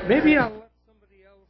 Maybe I'll let somebody else.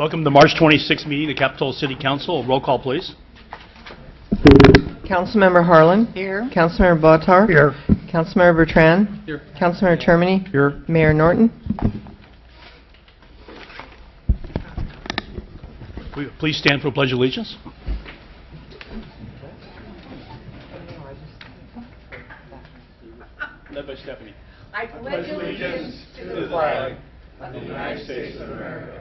Welcome to the March 26th meeting of the Capitola City Council. Roll call, please. Councilmember Harlan. Here. Councilmember Botar. Here. Councilmember Bertrand. Here. Councilmember Termini. Here. Mayor Norton. Please stand for the Pledge of Allegiance. Led by Stephanie. I pledge allegiance to the flag of the United States of America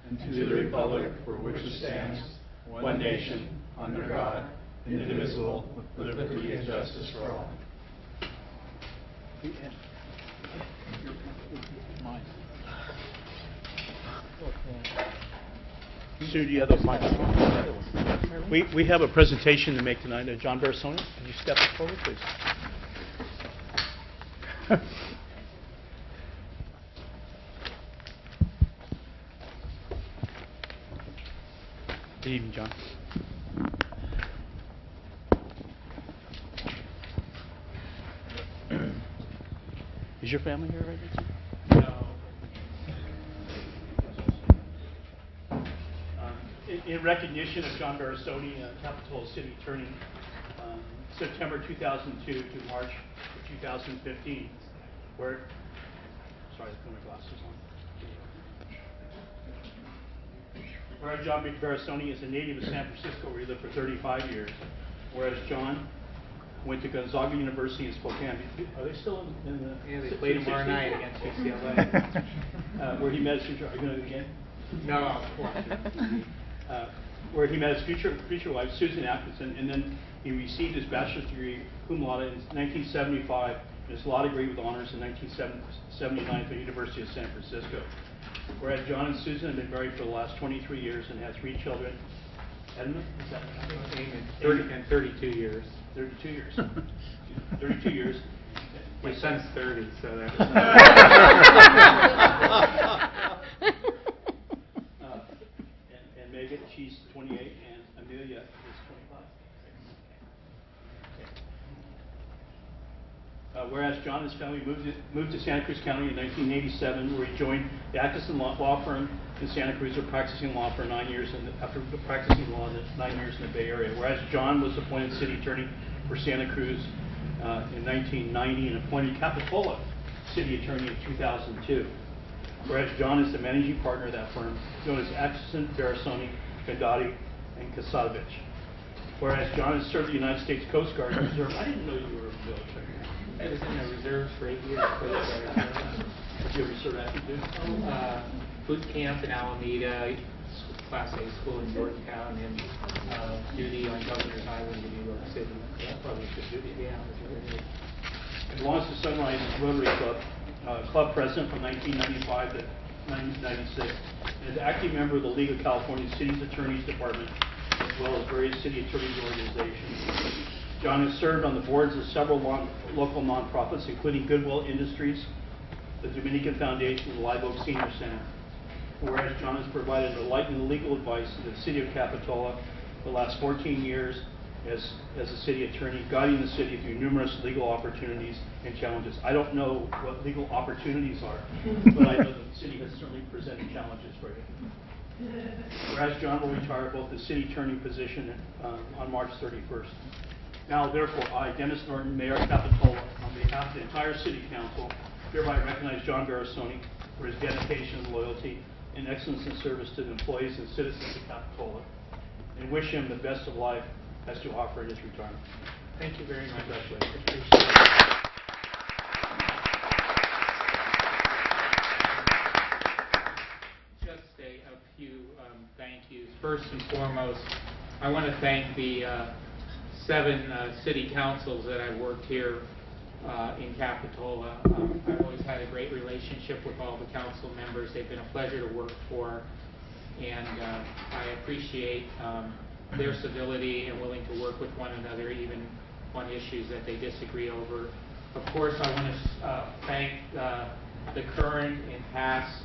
and to the republic for which it stands, one nation, under God, indivisible, with liberty and justice for all. Sue, do you have the microphone? We have a presentation to make tonight. John Barasoni, could you step forward, please? Good evening, John. Is your family here right now? No. In recognition of John Barasoni, Capitola City Attorney, September 2002 to March 2015, where, sorry, I put my glasses on. Whereas John Barasoni is a native of San Francisco, where he lived for 35 years. Whereas John went to Gonzaga University in Spokane. Are they still in the? Yeah, they play tomorrow night against UCLA. Where he met his future. Are you going to again? No, of course. Where he met his future wife, Susan Atkinson, and then he received his bachelor's degree cum laude in 1975, and his law degree with honors in 1979 from the University of San Francisco. Whereas John and Susan have been married for the last 23 years and have 3 children. Edmund, is that 32 years. 32 years. 32 years. My son's 30, so that's and Megan, she's 28, and Amelia is 25. Whereas John and his family moved to Santa Cruz County in 1987, where he joined the Atkinson law firm in Santa Cruz, practicing law for 9 years, and after practicing law 9 years in the Bay Area. Whereas John was appointed city attorney for Santa Cruz in 1990 and appointed Capitola city attorney in 2002. Whereas John is the managing partner of that firm, known as Atkinson, Barasoni, Gandati, and Kasadovich. Whereas John has served the United States Coast Guard Reserve. I didn't know you were military. I was in the reserves for 8 years. Did you ever serve active duty? Boot camp in Alameda, Class A school in Georgetown, and duty on Governor's Island in New York City. That probably should duty. Yeah, it was really good. And belongs to Sunrise Rotary Club, club president from 1995 to 1996, and is an active member of the League of California Cities Attorneys Department, as well as various city attorneys organizations. John has served on the boards of several local nonprofits, including Goodwill Industries, the Dominican Foundation, and the Live Oak Senior Center. Whereas John has provided enlightened legal advice to the city of Capitola for the last 14 years as a city attorney, guiding the city through numerous legal opportunities and challenges. I don't know what legal opportunities are, but I know the city has certainly presented challenges for you. Whereas John will retire both the city attorney position on March 31st. Now, therefore, I, Dennis Norton, Mayor of Capitola, on behalf of the entire City Council, hereby recognize John Barasoni for his dedication and loyalty and excellence in service to the employees and citizens of Capitola, and wish him the best of life has to offer in his retirement. Thank you very much. Congratulations. Appreciate it. Just a few thank yous. First and foremost, I want to thank the 7 city councils that I've worked here in Capitola. I've always had a great relationship with all the council members. They've been a pleasure to work for, and I appreciate their civility and willing to work with one another, even on issues that they disagree over. Of course, I want to thank the current and past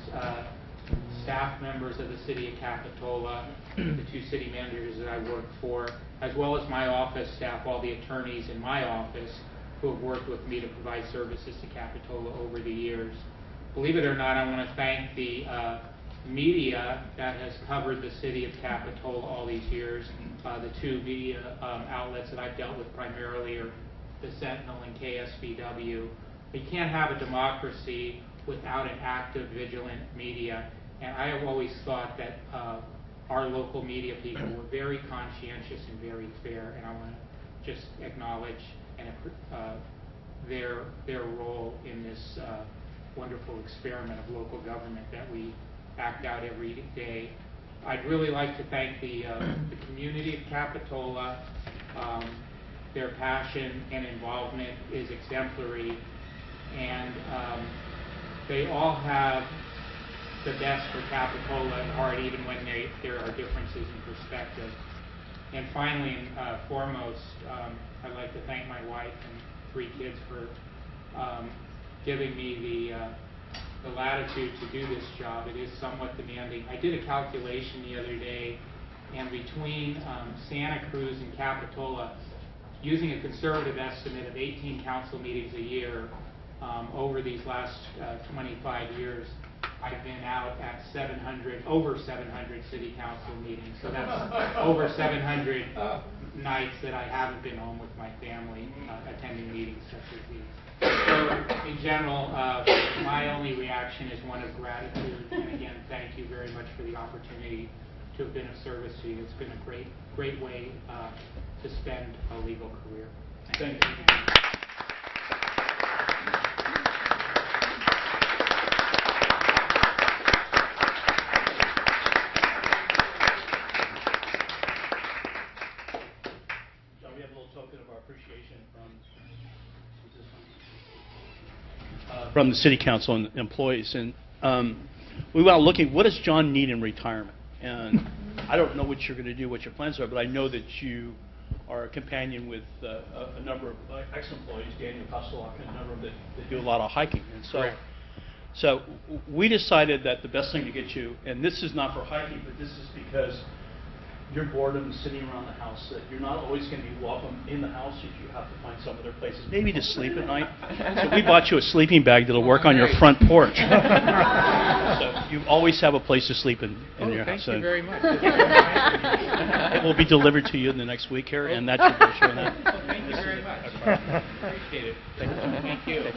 staff members of the city of Capitola, the 2 city managers that I work for, as well as my office staff, all the attorneys in my office who have worked with me to provide services to Capitola over the years. Believe it or not, I want to thank the media that has covered the city of Capitola all these years. The two media outlets that I've dealt with primarily are the Sentinel and KSVW. You can't have a democracy without an active, vigilant media, and I have always thought that our local media people were very conscientious and very fair, and I want to just acknowledge their role in this wonderful experiment of local government that we act out every day. I'd really like to thank the community of Capitola. Their passion and involvement is exemplary, and they all have the best for Capitola at heart, even when there are differences in perspective. And finally and foremost, I'd like to thank my wife and 3 kids for giving me the latitude to do this job. It is somewhat demanding. I did a calculation the other day, and between Santa Cruz and Capitola, using a conservative estimate of 18 council meetings a year over these last 25 years, I've been out at over 700 city council meetings. So that's over 700 nights that I haven't been home with my family attending meetings such as these. So in general, my only reaction is one of gratitude. And again, thank you very much for the opportunity to have been of service to you. It's been a great way to spend a legal career. Thank you. John, we have a little token of our appreciation from the City Council and employees. And we went out looking, what does John need in retirement? And I don't know what you're going to do, what your plans are, but I know that you are a companion with a number of ex-employees, Daniel Costolak, and a number of them that do a lot of hiking. And so we decided that the best thing to get you, and this is not for hiking, but this is because you're bored of sitting around the house, that you're not always going to be welcome in the house. You have to find some other places, maybe to sleep at night. So we bought you a sleeping bag that'll work on your front porch. So you always have a place to sleep in your house. Thank you very much. It will be delivered to you in the next week here, and that's your brochure on that. Thank you very much. Appreciate it. Thank you.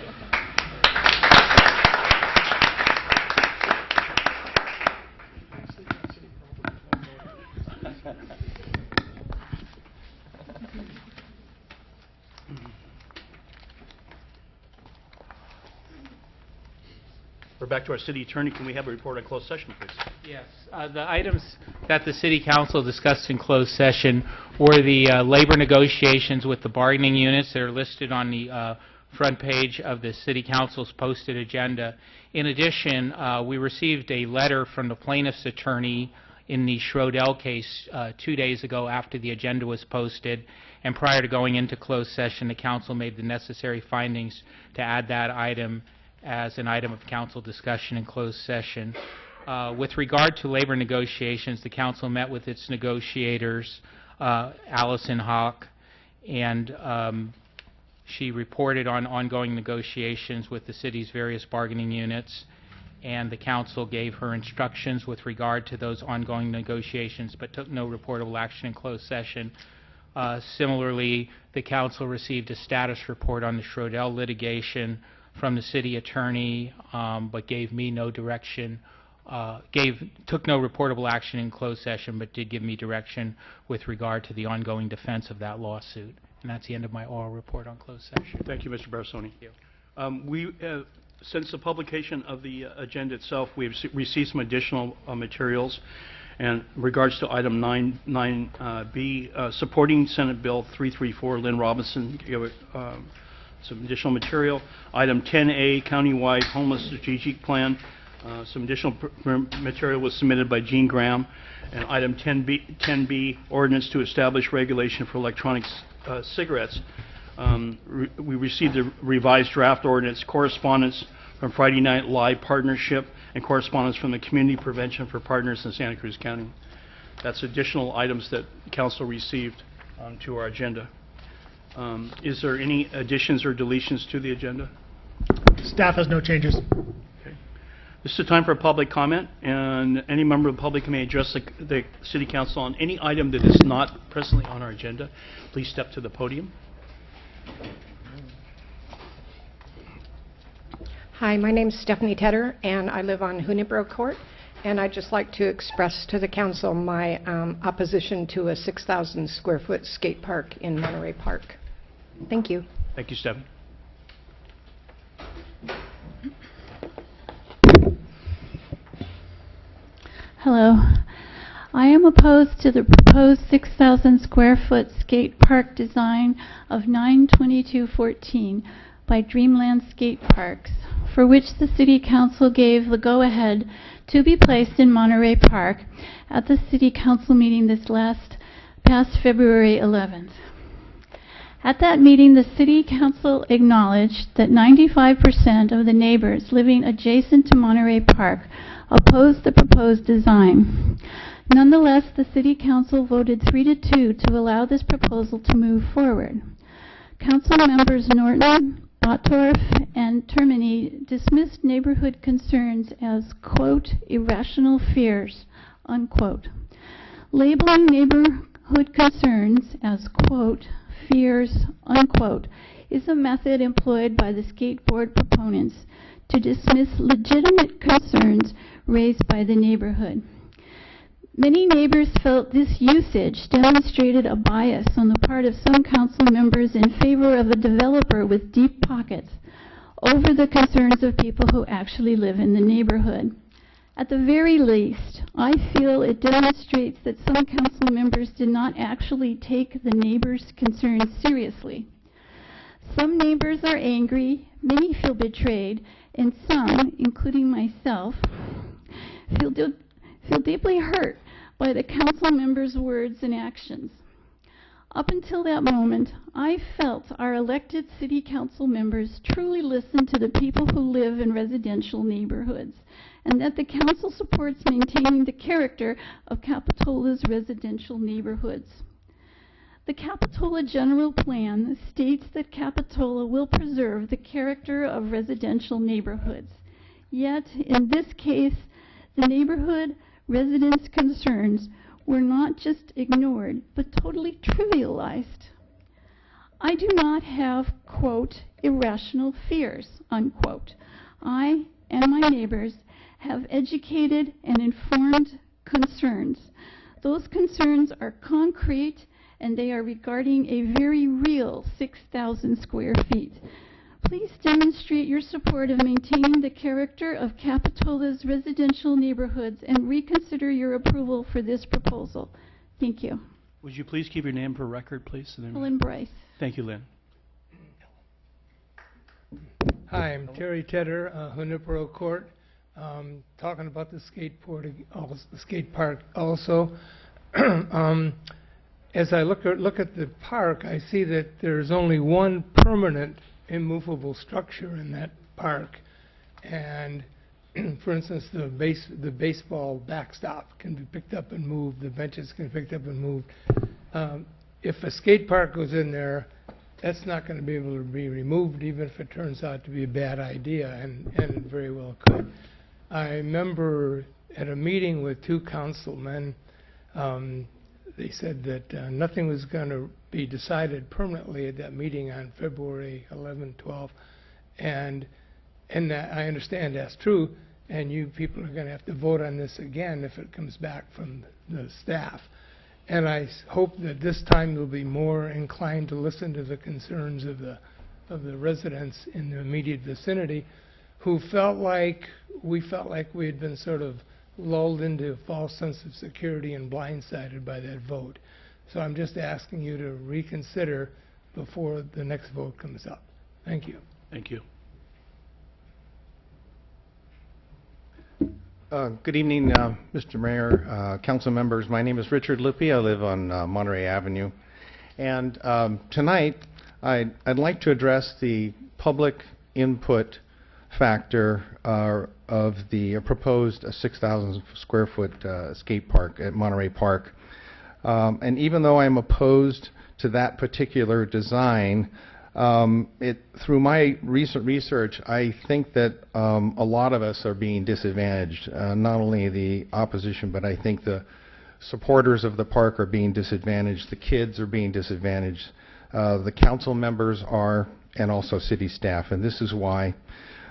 We're back to our city attorney. Can we have a report on closed session, please? Yes. The items that the City Council discussed in closed session were the labor negotiations with the bargaining units that are listed on the front page of the City Council's posted agenda. In addition, we received a letter from the plaintiff's attorney in the Schrodel case 2 days ago after the agenda was posted, and prior to going into closed session, the Council made the necessary findings to add that item as an item of council discussion in closed session. With regard to labor negotiations, the council met with its negotiators, Allison Hawk, and she reported on ongoing negotiations with the city's various bargaining units, and the council gave her instructions with regard to those ongoing negotiations, but took no reportable action in closed session. Similarly, the council received a status report on the Schrodel litigation from the city attorney, but gave me no direction, took no reportable action in closed session, but did give me direction with regard to the ongoing defense of that lawsuit. And that's the end of my oral report on closed session. Thank you, Mr. Barassoni. Thank you. Since the publication of the agenda itself, we have received some additional materials. And in regards to item 9B, supporting Senate Bill 334, Lynn Robinson gave some additional material. Item 10A, countywide homeless strategic plan. Some additional material was submitted by Gene Graham. And item 10B, ordinance to establish regulation for electronic cigarettes. We received a revised draft ordinance, correspondence from Friday Night Live Partnership, and correspondence from the Community Prevention for Partners in Santa Cruz County. That's additional items that Council received to our agenda. Is there any additions or deletions to the agenda? Staff has no changes. Okay. This is the time for public comment, and any member of the public may address the City Council on any item that is not presently on our agenda. Please step to the podium. Hi, my name's Stephanie Tedder, and I live on Hunibro Court. And I'd just like to express to the council my opposition to a 6,000 square foot skate park in Monterey Park. Thank you. Thank you, Stephen. Hello. I am opposed to the proposed 6,000 square foot skate park design of 9/22/14 by Dreamland Skate Parks, for which the City Council gave the go-ahead to be placed in Monterey Park at the City Council meeting this past February 11th. At that meeting, the City Council acknowledged that 95% of the neighbors living adjacent to Monterey Park opposed the proposed design. Nonetheless, the City Council voted 3-2 to allow this proposal to move forward. Council members Norton, Bottorff, and Termini dismissed neighborhood concerns as, quote, irrational fears, unquote. Labeling neighborhood concerns as, quote, fears, unquote, is a method employed by the skateboard proponents to dismiss legitimate concerns raised by the neighborhood. Many neighbors felt this usage demonstrated a bias on the part of some council members in favor of a developer with deep pockets over the concerns of people who actually live in the neighborhood. At the very least, I feel it demonstrates that some council members did not actually take the neighbors' concerns seriously. Some neighbors are angry, many feel betrayed, and some, including myself, feel deeply hurt by the council members' words and actions. Up until that moment, I felt our elected city council members truly listen to the people who live in residential neighborhoods, and that the council supports maintaining the character of Capitola's residential neighborhoods. The Capitola General Plan states that Capitola will preserve the character of residential neighborhoods. Yet, in this case, the neighborhood residents' concerns were not just ignored, but totally trivialized. I do not have, quote, irrational fears, unquote. I and my neighbors have educated and informed concerns. Those concerns are concrete, and they are regarding a very real 6,000 square feet. Please demonstrate your support of maintaining the character of Capitola's residential neighborhoods and reconsider your approval for this proposal. Thank you. Would you please keep your name for record, please? Lynn Bryce. Thank you, Lynn. Hi, I'm Terry Tedder, Hunibro Court. Talking about the skate park also. As I look at the park, I see that there's only one permanent immovable structure in that park, and for instance, the baseball backstop can be picked up and moved. The benches can be picked up and moved. If a skate park goes in there, that's not going to be able to be removed, even if it turns out to be a bad idea, and it very well could. I remember at a meeting with two councilmen, they said that nothing was going to be decided permanently at that meeting on February 11, 12, and that I understand that's true, and you people are going to have to vote on this again if it comes back from the staff. And I hope that this time you'll be more inclined to listen to the concerns of the residents in the immediate vicinity, who felt like we had been sort of lulled into a false sense of security and blindsided by that vote. So I'm just asking you to reconsider before the next vote comes up. Thank you. Thank you. Good evening, Mr. Mayor, council members. My name is Richard Lippy. I live on Monterey Avenue. And tonight, I'd like to address the public input factor of the proposed 6,000 square foot skate park at Monterey Park. And even though I'm opposed to that particular design, Through my recent research, I think that a lot of us are being disadvantaged. Not only the opposition, but I think the supporters of the park are being disadvantaged. The kids are being disadvantaged. The council members are, and also city staff. And this is why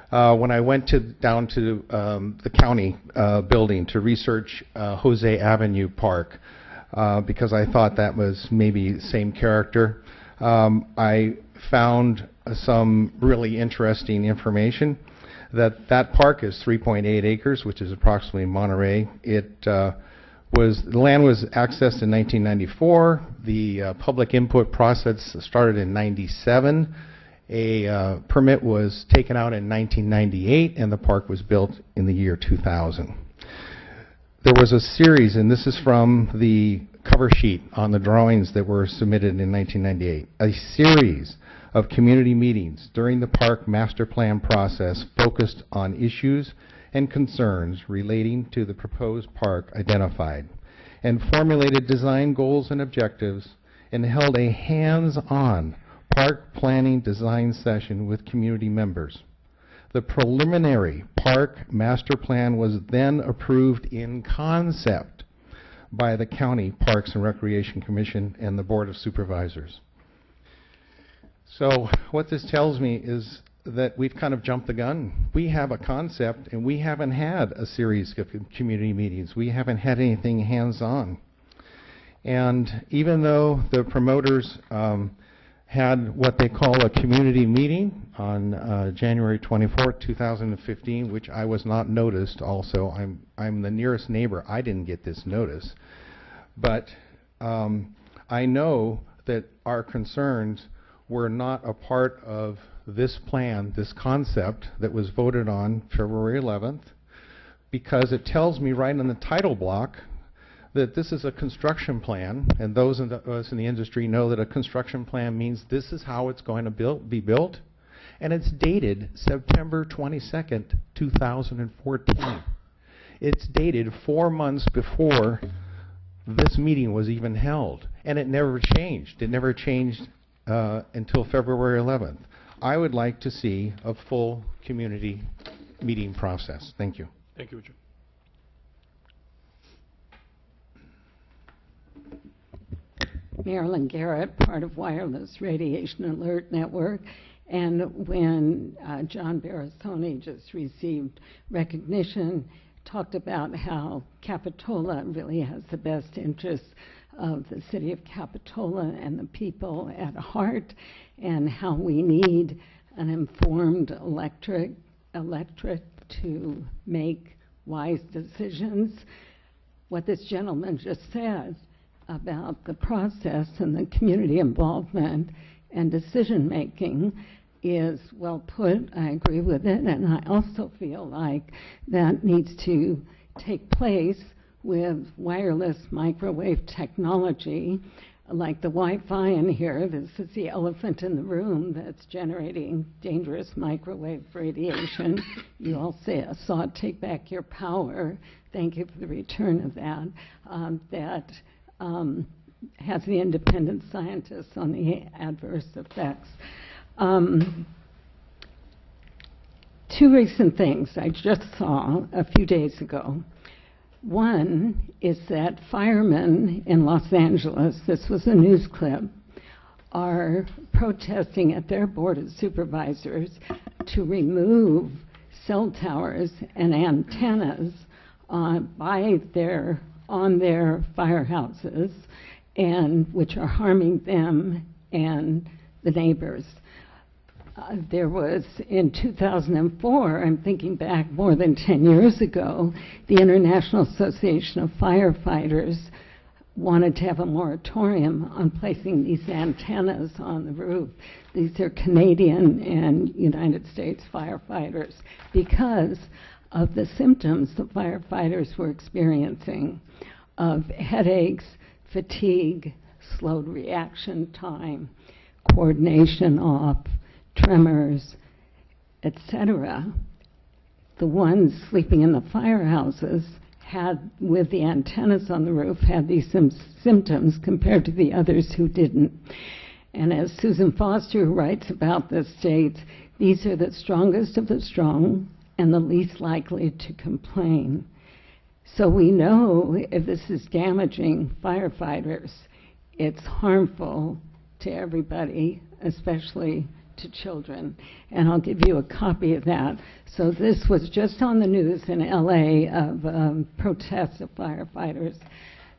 when I went down to the county building to research Jose Avenue Park, because I thought that was maybe the same character, I found some really interesting information that park is 3.8 acres, which is approximately Monterey. The land was accessed in 1994. The public input process started in 97. A permit was taken out in 1998, and the park was built in the year 2000. There was a series, and this is from the cover sheet on the drawings that were submitted in 1998, a series of community meetings during the park master plan process focused on issues and concerns relating to the proposed park identified, and formulated design goals and objectives, and held a hands-on park planning design session with community members. The preliminary park master plan was then approved in concept by the County Parks and Recreation Commission and the Board of Supervisors. So what this tells me is that we've kind of jumped the gun. We have a concept, and we haven't had a series of community meetings. We haven't had anything hands-on. And even though the promoters had what they call a community meeting on January 24th, 2015, which I was not noticed also. I'm the nearest neighbor. I didn't get this notice. But I know that our concerns were not a part of this plan, this concept that was voted on February 11th, because it tells me right in the title block that this is a construction plan, and those of us in the industry know that a construction plan means this is how it's going to be built, and it's dated September 22nd, 2014. It's dated 4 months before this meeting was even held, and it never changed. It never changed until February 11th. I would like to see a full community meeting process. Thank you. Thank you, Richard. Marilyn Garrett, part of Wireless Radiation Alert Network. And when John Barasoni just received recognition, talked about how Capitola really has the best interests of the city of Capitola and the people at heart, and how we need an informed electorate to make wise decisions. What this gentleman just said about the process and the community involvement and decision making is well put. I agree with it, and I also feel like that needs to take place with wireless microwave technology, like the Wi-Fi in here. This is the elephant in the room that's generating dangerous microwave radiation. You all saw it take back your power. Thank you for the return of that. That has the independent scientists on the adverse effects. Two recent things I just saw a few days ago. One is that firemen in Los Angeles, this was a news clip, are protesting at their board of supervisors to remove cell towers and antennas on their firehouses, and which are harming them and the neighbors. There was, in 2004, I'm thinking back more than 10 years ago, the International Association of Firefighters wanted to have a moratorium on placing these antennas on the roof. These are Canadian and United States firefighters, because of the symptoms the firefighters were experiencing of headaches, fatigue, slowed reaction time, coordination off, tremors, etc. The ones sleeping in the firehouses had, with the antennas on the roof, had these symptoms compared to the others who didn't. And as Susan Foster, who writes about this, states, these are the strongest of the strong and the least likely to complain. So we know if this is damaging firefighters, it's harmful to everybody, especially to children. And I'll give you a copy of that. So this was just on the news in LA of protests of firefighters.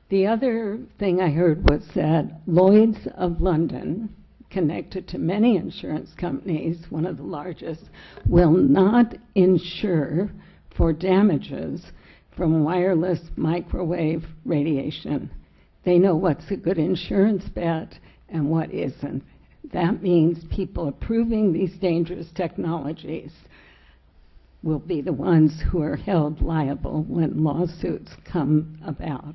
The other thing I heard was that Lloyd's of London, connected to many insurance companies, one of the largest, will not insure for damages from wireless microwave radiation. They know what's a good insurance bet and what isn't. That means people approving these dangerous technologies will be the ones who are held liable when lawsuits come about.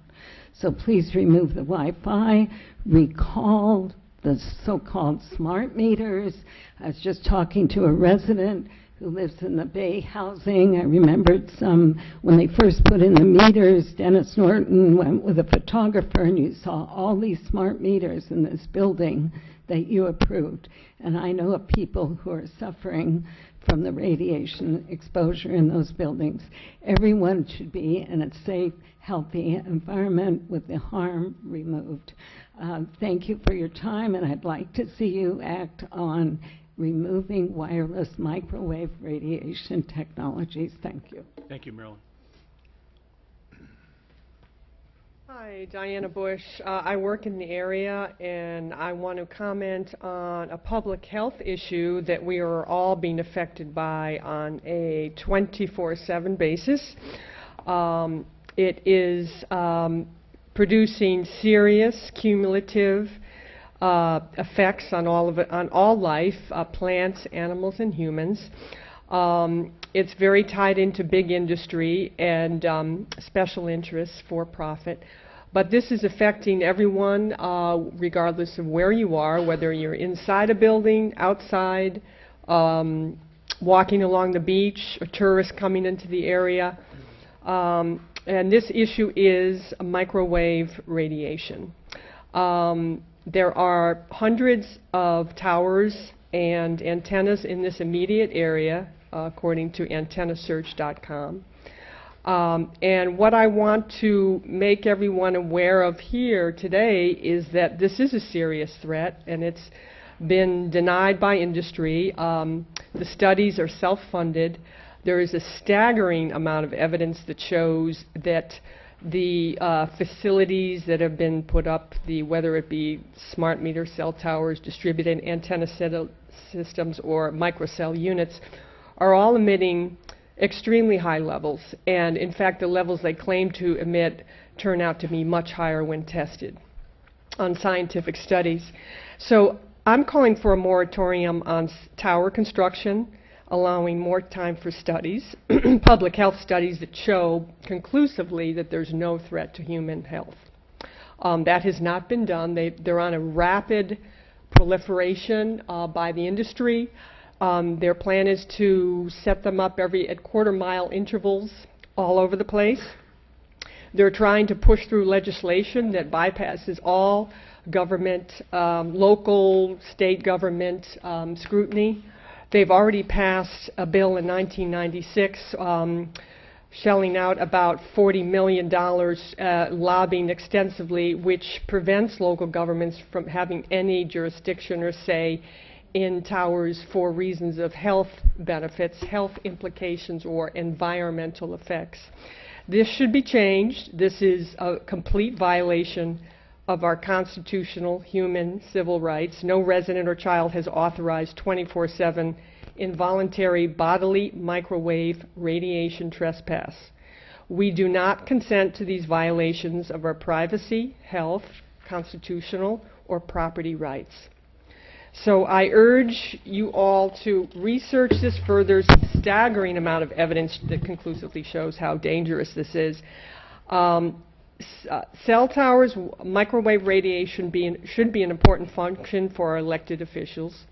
So please remove the Wi-Fi, recall the so-called smart meters. I was just talking to a resident who lives in the Bay housing. I remembered some, when they first put in the meters, Dennis Norton went with a photographer and you saw all these smart meters in this building that you approved. And I know of people who are suffering from the radiation exposure in those buildings. Everyone should be in a safe, healthy environment with the harm removed. Thank you for your time, and I'd like to see you act on removing wireless microwave radiation technologies. Thank you. Thank you, Marilyn. Hi, Diana Bush. I work in the area, and I want to comment on a public health issue that we are all being affected by on a 24/7 basis. It is producing serious cumulative effects on all life, plants, animals, and humans. It's very tied into big industry and special interests for profit. But this is affecting everyone, regardless of where you are, whether you're inside a building, outside, walking along the beach, a tourist coming into the area. And this issue is microwave radiation. There are hundreds of towers and antennas in this immediate area, according to antennasearch.com. And what I want to make everyone aware of here today is that this is a serious threat, and it's been denied by industry. The studies are self-funded. There is a staggering amount of evidence that shows that the facilities that have been put up, whether it be smart meter cell towers, distributed antenna systems, or microcell units, are all emitting extremely high levels. And in fact, the levels they claim to emit turn out to be much higher when tested on scientific studies. So I'm calling for a moratorium on tower construction, allowing more time for studies, public health studies that show conclusively that there's no threat to human health. That has not been done. They're on a rapid proliferation by the industry. Their plan is to set them up at quarter-mile intervals all over the place. They're trying to push through legislation that bypasses all government, local, state government scrutiny. They've already passed a bill in 1996 shelling out about $40 million, lobbying extensively, which prevents local governments from having any jurisdiction or say in towers for reasons of health benefits, health implications, or environmental effects. This should be changed. This is a complete violation of our constitutional human civil rights. No resident or child has authorized 24/7 involuntary bodily microwave radiation trespass. We do not consent to these violations of our privacy, health, constitutional, or property rights. So I urge you all to research this further. There's a staggering amount of evidence that conclusively shows how dangerous this is. Cell towers, microwave radiation should be an important function for our elected officials.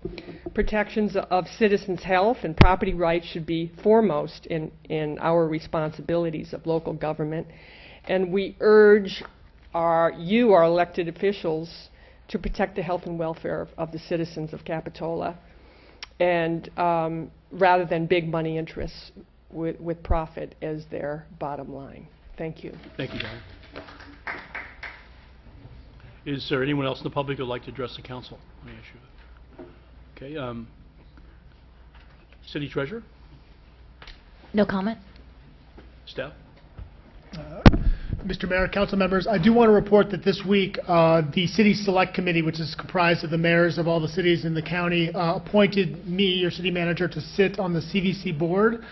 Protections of citizens' health and property rights should be foremost in our responsibilities of local government. And we urge our elected officials to protect the health and welfare of the citizens of Capitola, and rather than big money interests with profit as their bottom line. Thank you. Thank you, Diane. Is there anyone else in the public who would like to address the council on the issue? Okay, City Treasurer? No comment. Staff? Mr. Mayor, council members, I do want to report that this week, the City Select Committee, which is comprised of the mayors of all the cities in the county, appointed me, your city manager, to sit on the CVC board.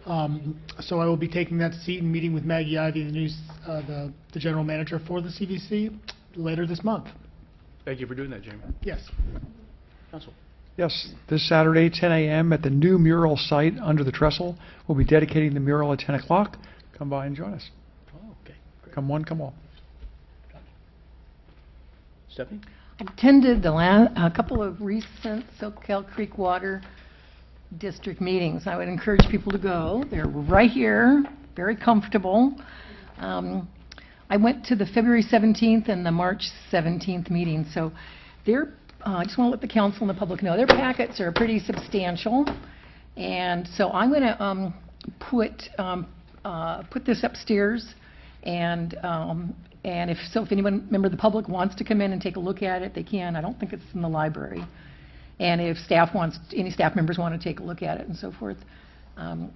So I will be taking that seat and meeting with Maggie Ivey, the general manager for the CVC, later this month. Thank you for doing that, Jamie. Yes. Council? Yes, this Saturday, 10 a.m. at the new mural site under the trestle. We'll be dedicating the mural at 10 o'clock. Come by and join us. Oh, okay. Great. Come one, come all. Stephanie? I attended a couple of recent Soquel Creek Water District meetings. I would encourage people to go. They're right here, very comfortable. I went to the February 17th and the March 17th meeting, so I just want to let the council and the public know their packets are pretty substantial, and so I'm going to put this upstairs, and if anyone member of the public wants to come in and take a look at it, they can. I don't think it's in the library, and if any staff members want to take a look at it and so forth, a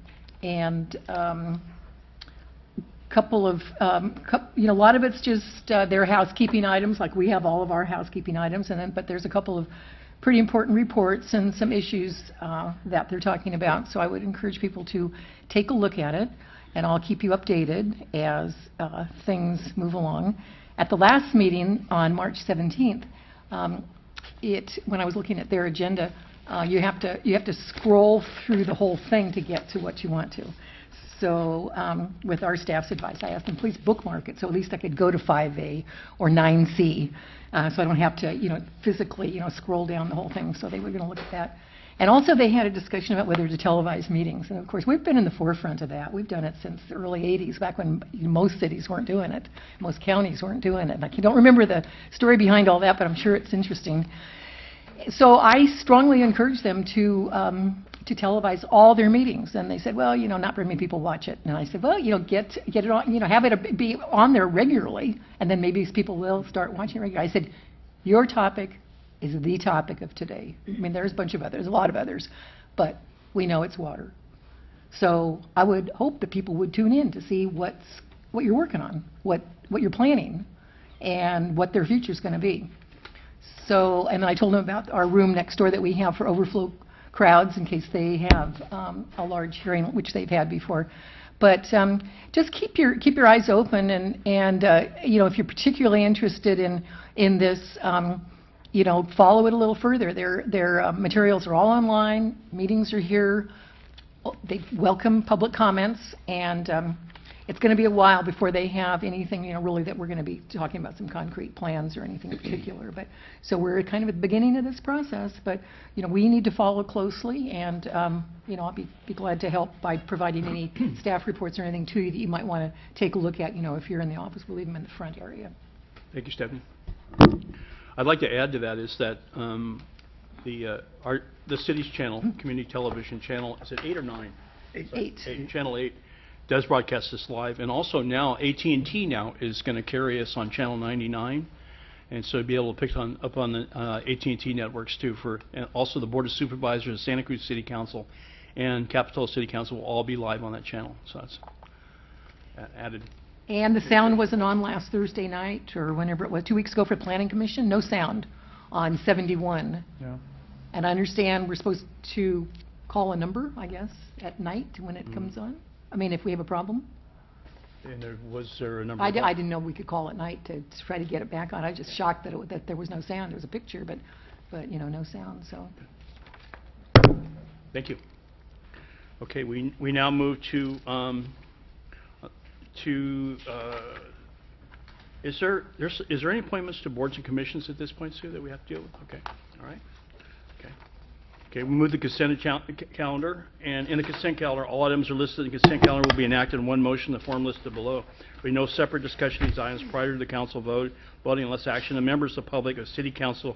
lot of it's just their housekeeping items, like we have all of our housekeeping items, but there's a couple of pretty important reports and some issues that they're talking about. So I would encourage people to take a look at it, and I'll keep you updated as things move along. At the last meeting on March 17th, when I was looking at their agenda, you have to scroll through the whole thing to get to what you want to. So with our staff's advice, I asked them, please bookmark it, so at least I could go to 5A or 9C, so I don't have to, physically, scroll down the whole thing. So they were going to look at that. And also they had a discussion about whether to televise meetings. And of course, we've been in the forefront of that. We've done it since the early 80s, back when most cities weren't doing it. Most counties weren't doing it. I don't remember the story behind all that, but I'm sure it's interesting. So I strongly encourage them to televise all their meetings, and they said, well, not very many people watch it. And I said, well, get it on, have it be on there regularly, and then maybe people will start watching it regularly. I said, your topic is the topic of today. I mean, there's a lot of others, but we know it's water. So I would hope that people would tune in to see what you're working on, what you're planning, and what their future's going to be. So, and I told them about our room next door that we have for overflow crowds in case they have a large hearing, which they've had before. But just keep your eyes open, and if you're particularly interested in this, follow it a little further. Their materials are all online. Meetings are here. They welcome public comments, and it's going to be a while before they have anything, really that we're going to be talking about some concrete plans or anything in particular. But so we're kind of at the beginning of this process, but we need to follow closely, and I'll be glad to help by providing any staff reports or anything to you that you might want to take a look at. If you're in the office, we'll leave them in the front area. Thank you, Stephanie. I'd like to add to that is that the city's channel, community television channel, is it 8 or 9? 8. Channel 8 does broadcast this live, and also now AT&T now is going to carry us on channel 99, and so be able to pick up on the AT&T networks too. And also the Board of Supervisors, Santa Cruz City Council, and Capitola City Council will all be live on that channel. So that's added. And the sound wasn't on last Thursday night or whenever it was, 2 weeks ago for Planning Commission. No sound on 71. Yeah. And I understand we're supposed to call a number, I guess, at night when it comes on. I mean, if we have a problem. And was there a number? I didn't know we could call at night to try to get it back on. I was just shocked that there was no sound. There was a picture, but no sound. So. Thank you. Okay, we now move to is there any appointments to boards and commissions at this point, Sue, that we have to deal with? Okay, all right. Okay. Okay, we move the consent calendar, and in the consent calendar, all items are listed in the consent calendar will be enacted in one motion, the form listed below. There will be no separate discussion of these items prior to the council voting unless action of members of the public or city council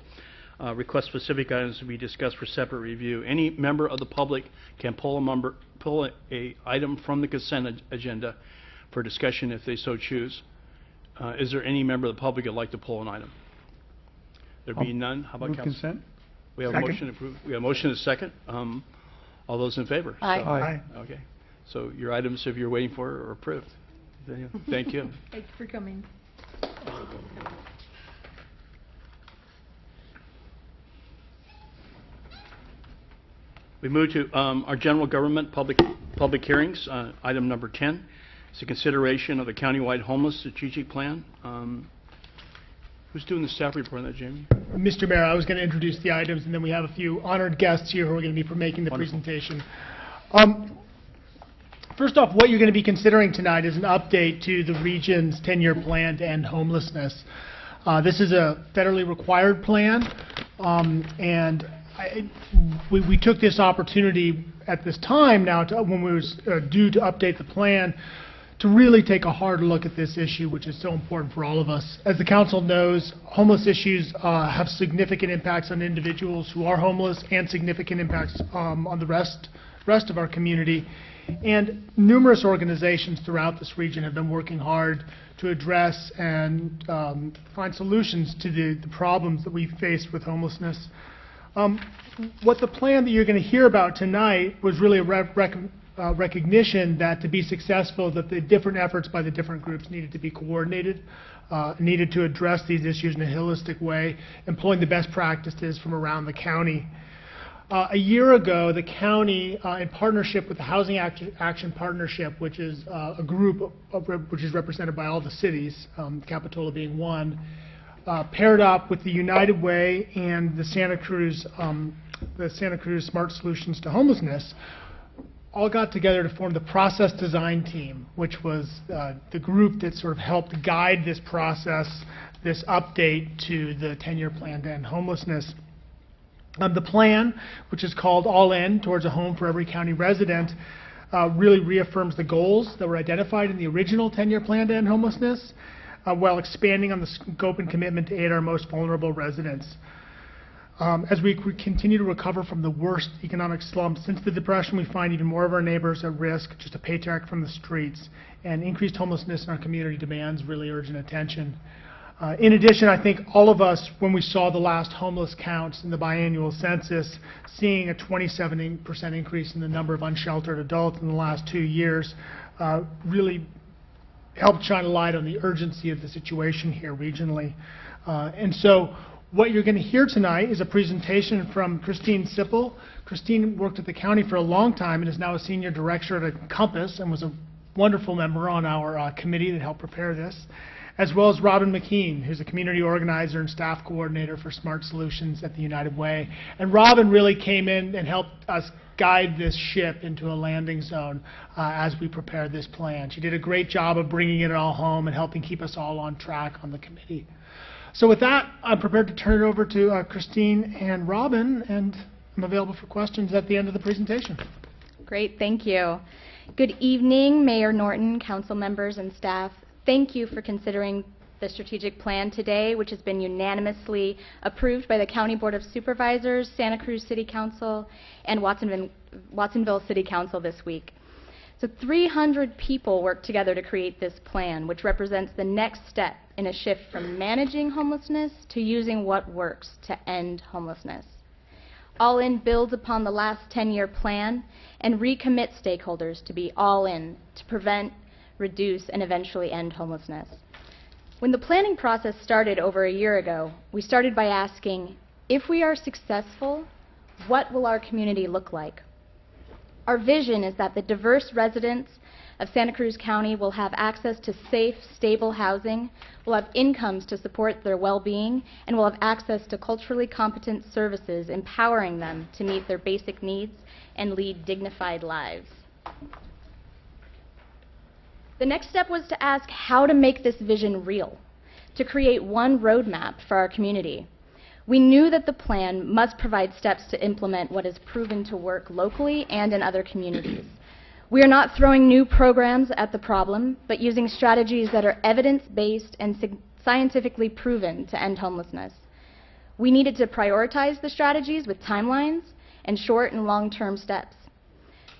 request specific items to be discussed for separate review. Any member of the public can pull a item from the consent agenda for discussion if they so choose. Is there any member of the public that would like to pull an item? There being none, how about Move council? consent? We have a Second. motion to approve. We have a motion and a second. All those in favor? Aye. Aye. Okay. So your items, if you're waiting for, are approved. Thank you. Thanks for coming. We move to our general government public hearings. Item number 10 is a consideration of the countywide homeless strategic plan. Who's doing the staff report on that, Jamie? Mr. Mayor, I was going to introduce the items, and then we have a few honored guests here who are going to be making the Wonderful. presentation. First off, what you're going to be considering tonight is an update to the region's 10-year plan to end homelessness. This is a federally required plan, and we took this opportunity at this time now, when we was due to update the plan, to really take a hard look at this issue, which is so important for all of us. As the council knows, homeless issues have significant impacts on individuals who are homeless and significant impacts on the rest of our community. And numerous organizations throughout this region have been working hard to address and find solutions to the problems that we face with homelessness. What the plan that you're going to hear about tonight was really a recognition that to be successful, that the different efforts by the different groups needed to be coordinated, needed to address these issues in a holistic way, employing the best practices from around the county. A year ago, the county, in partnership with the Housing Action Partnership, which is a group which is represented by all the cities, Capitola being one, paired up with the United Way and the Santa Cruz Smart Solutions to Homelessness, all got together to form the process design team, which was the group that sort of helped guide this process, this update to the 10-year plan to end homelessness. The plan, which is called All In, Towards a Home for Every County Resident, really reaffirms the goals that were identified in the original 10-year plan to end homelessness, while expanding on the scope and commitment to aid our most vulnerable residents. As we continue to recover from the worst economic slump since the Depression, we find even more of our neighbors at risk, just a paycheck from the streets, and increased homelessness in our community demands really urgent attention. In addition, I think all of us, when we saw the last homeless counts in the biannual census, seeing a 27% increase in the number of unsheltered adults in the last 2 years, really helped shine a light on the urgency of the situation here regionally. And so what you're going to hear tonight is a presentation from Christine Sippel. Christine worked at the county for a long time and is now a senior director at Compass and was a wonderful member on our committee that helped prepare this, as well as Robin McKean, who's a community organizer and staff coordinator for Smart Solutions at the United Way. And Robin really came in and helped us guide this ship into a landing zone as we prepared this plan. She did a great job of bringing it all home and helping keep us all on track on the committee. So with that, I'm prepared to turn it over to Christine and Robin, and I'm available for questions at the end of the presentation. Great, thank you. Good evening, Mayor Norton, council members, and staff. Thank you for considering the strategic plan today, which has been unanimously approved by the County Board of Supervisors, Santa Cruz City Council, and Watsonville City Council this week. So 300 people worked together to create this plan, which represents the next step in a shift from managing homelessness to using what works to end homelessness. All In builds upon the last 10-year plan and recommits stakeholders to be all in to prevent, reduce, and eventually end homelessness. When the planning process started over a year ago, we started by asking, if we are successful, what will our community look like? Our vision is that the diverse residents of Santa Cruz County will have access to safe, stable housing, will have incomes to support their well-being, and will have access to culturally competent services, empowering them to meet their basic needs and lead dignified lives. The next step was to ask how to make this vision real, to create one roadmap for our community. We knew that the plan must provide steps to implement what has proven to work locally and in other communities. We are not throwing new programs at the problem, but using strategies that are evidence-based and scientifically proven to end homelessness. We needed to prioritize the strategies with timelines and short and long-term steps.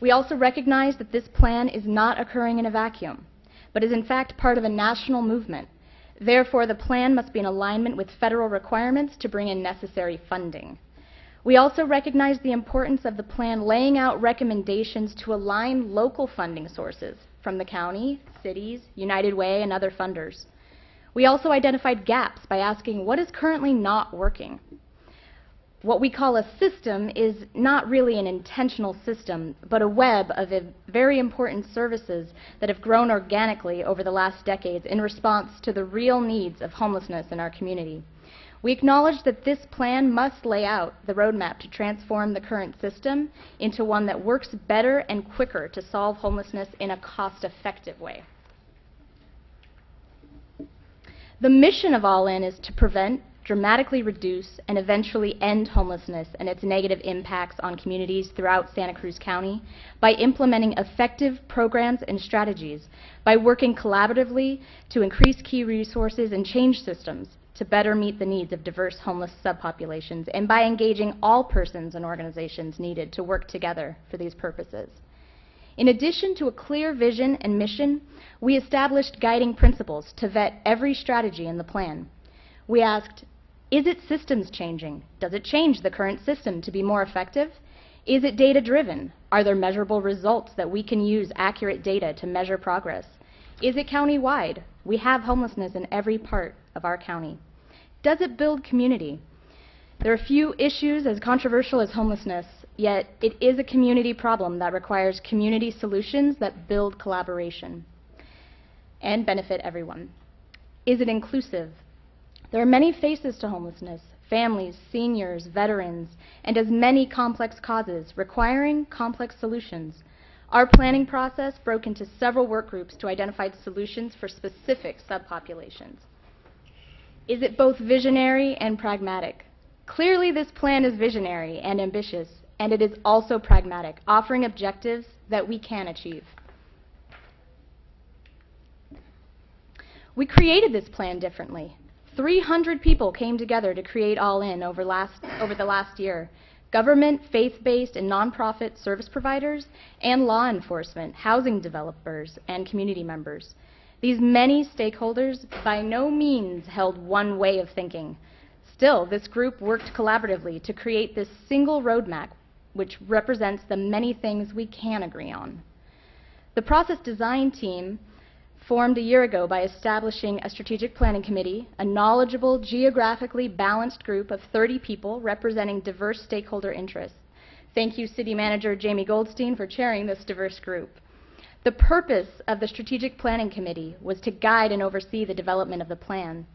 We also recognize that this plan is not occurring in a vacuum, but is in fact part of a national movement. Therefore, the plan must be in alignment with federal requirements to bring in necessary funding. We also recognize the importance of the plan laying out recommendations to align local funding sources from the county, cities, United Way, and other funders. We also identified gaps by asking what is currently not working. What we call a system is not really an intentional system, but a web of very important services that have grown organically over the last decades in response to the real needs of homelessness in our community. We acknowledge that this plan must lay out the roadmap to transform the current system into one that works better and quicker to solve homelessness in a cost-effective way. The mission of All In is to prevent, dramatically reduce, and eventually end homelessness and its negative impacts on communities throughout Santa Cruz County by implementing effective programs and strategies, by working collaboratively to increase key resources and change systems to better meet the needs of diverse homeless subpopulations, and by engaging all persons and organizations needed to work together for these purposes. In addition to a clear vision and mission, we established guiding principles to vet every strategy in the plan. We asked, is it systems changing? Does it change the current system to be more effective? Is it data-driven? Are there measurable results that we can use accurate data to measure progress? Is it county-wide? We have homelessness in every part of our county. Does it build community? There are few issues as controversial as homelessness, yet it is a community problem that requires community solutions that build collaboration and benefit everyone. Is it inclusive? There are many faces to homelessness, families, seniors, veterans, and as many complex causes requiring complex solutions. Our planning process broke into several work groups to identify solutions for specific subpopulations. Is it both visionary and pragmatic? Clearly, this plan is visionary and ambitious, and it is also pragmatic, offering objectives that we can achieve. We created this plan differently. 300 people came together to create All In over the last year. Government, faith-based, and nonprofit service providers, and law enforcement, housing developers, and community members. These many stakeholders by no means held one way of thinking. Still, this group worked collaboratively to create this single roadmap which represents the many things we can agree on. The process design team formed a year ago by establishing a strategic planning committee, a knowledgeable, geographically balanced group of 30 people representing diverse stakeholder interests. Thank you, City Manager Jamie Goldstein, for chairing this diverse group. The purpose of the strategic planning committee was to guide and oversee the development of the plan.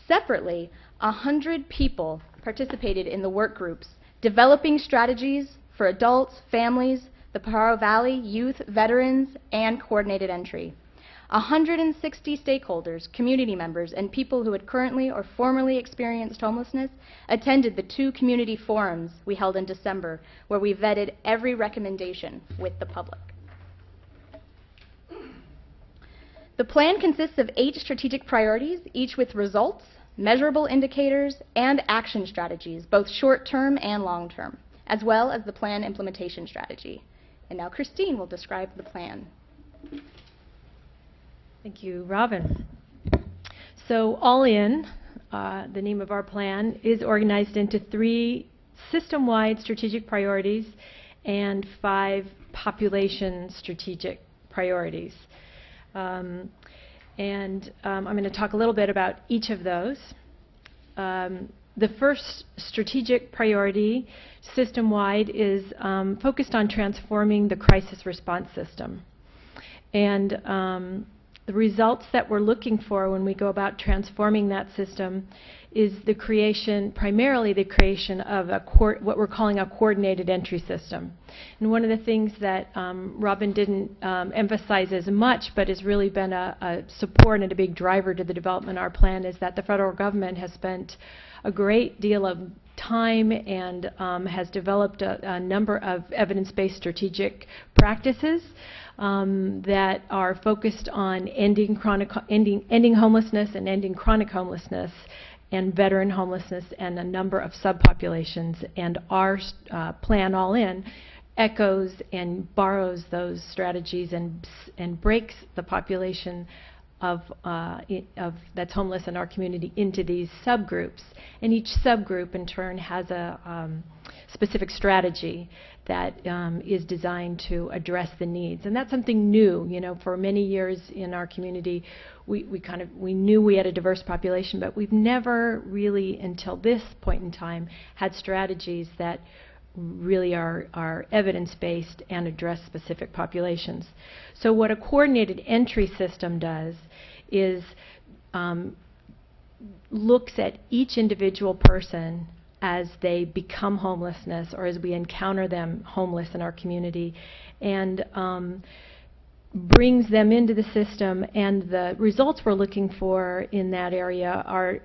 Separately, 100 people participated in the work groups, developing strategies for adults, families, the Pajaro Valley, youth, veterans, and coordinated entry. 160 stakeholders, community members, and people who had currently or formerly experienced homelessness attended the 2 community forums we held in December, where we vetted every recommendation with the public. The plan consists of 8 strategic priorities, each with results, measurable indicators, and action strategies, both short-term and long-term, as well as the plan implementation strategy. And now Christine will describe the plan. Thank you, Robin. So All In, the name of our plan, is organized into 3 system-wide strategic priorities and 5 population strategic priorities. I'm going to talk a little bit about each of those. The first strategic priority, system-wide, is focused on transforming the crisis response system. And The results that we're looking for when we go about transforming that system is the creation, primarily the creation of what we're calling a coordinated entry system. And one of the things that Robin didn't emphasize as much, but has really been a support and a big driver to the development of our plan, is that the federal government has spent a great deal of time and has developed a number of evidence-based strategic practices that are focused on ending homelessness and ending chronic homelessness and veteran homelessness and a number of subpopulations. And our plan, All In, echoes and borrows those strategies and breaks the population of that's homeless in our community into these subgroups. And each subgroup in turn has a specific strategy that is designed to address the needs. And that's something new. You know, for many years in our community, we knew we had a diverse population, but we've never really, until this point in time, had strategies that really are evidence-based and address specific populations. So what a coordinated entry system does is looks at each individual person as they become homelessness or as we encounter them homeless in our community, and brings them into the system. And the results we're looking for in that area are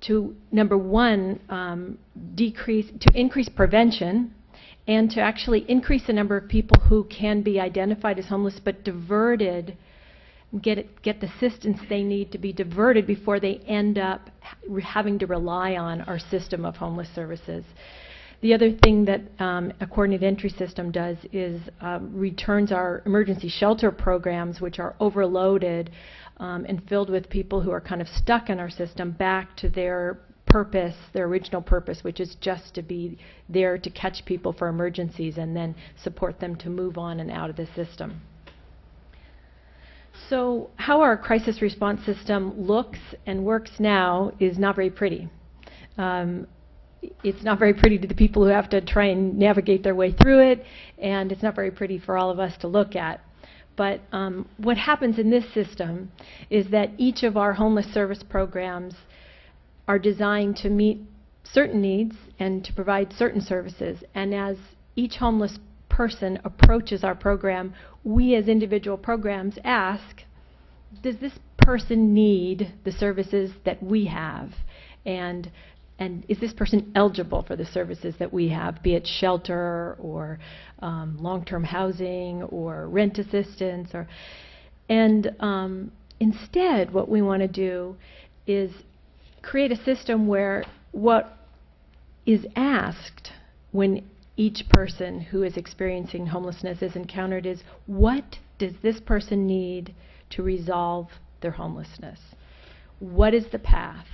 to, number one, increase prevention, and to actually increase the number of people who can be identified as homeless but diverted, get the assistance they need to be diverted before they end up having to rely on our system of homeless services. The other thing that a coordinated entry system does is returns our emergency shelter programs, which are overloaded and filled with people who are kind of stuck in our system, back to their purpose, their original purpose, which is just to be there to catch people for emergencies and then support them to move on and out of the system. So how our crisis response system looks and works now is not very pretty. It's not very pretty to the people who have to try and navigate their way through it, and it's not very pretty for all of us to look at. But what happens in this system is that each of our homeless service programs are designed to meet certain needs and to provide certain services. And as each homeless person approaches our program, we as individual programs ask, does this person need the services that we have? And is this person eligible for the services that we have, be it shelter or long-term housing or rent assistance? Instead, what we want to do is create a system where what is asked when each person who is experiencing homelessness is encountered is, what does this person need to resolve their homelessness? What is the path?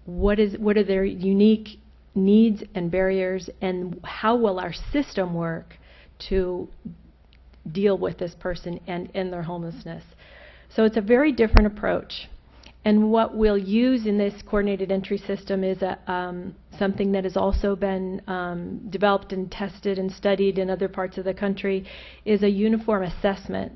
What are their unique needs and barriers, and how will our system work to deal with this person and end their homelessness? So it's a very different approach. And what we'll use in this coordinated entry system is something that has also been developed and tested and studied in other parts of the country, is a uniform assessment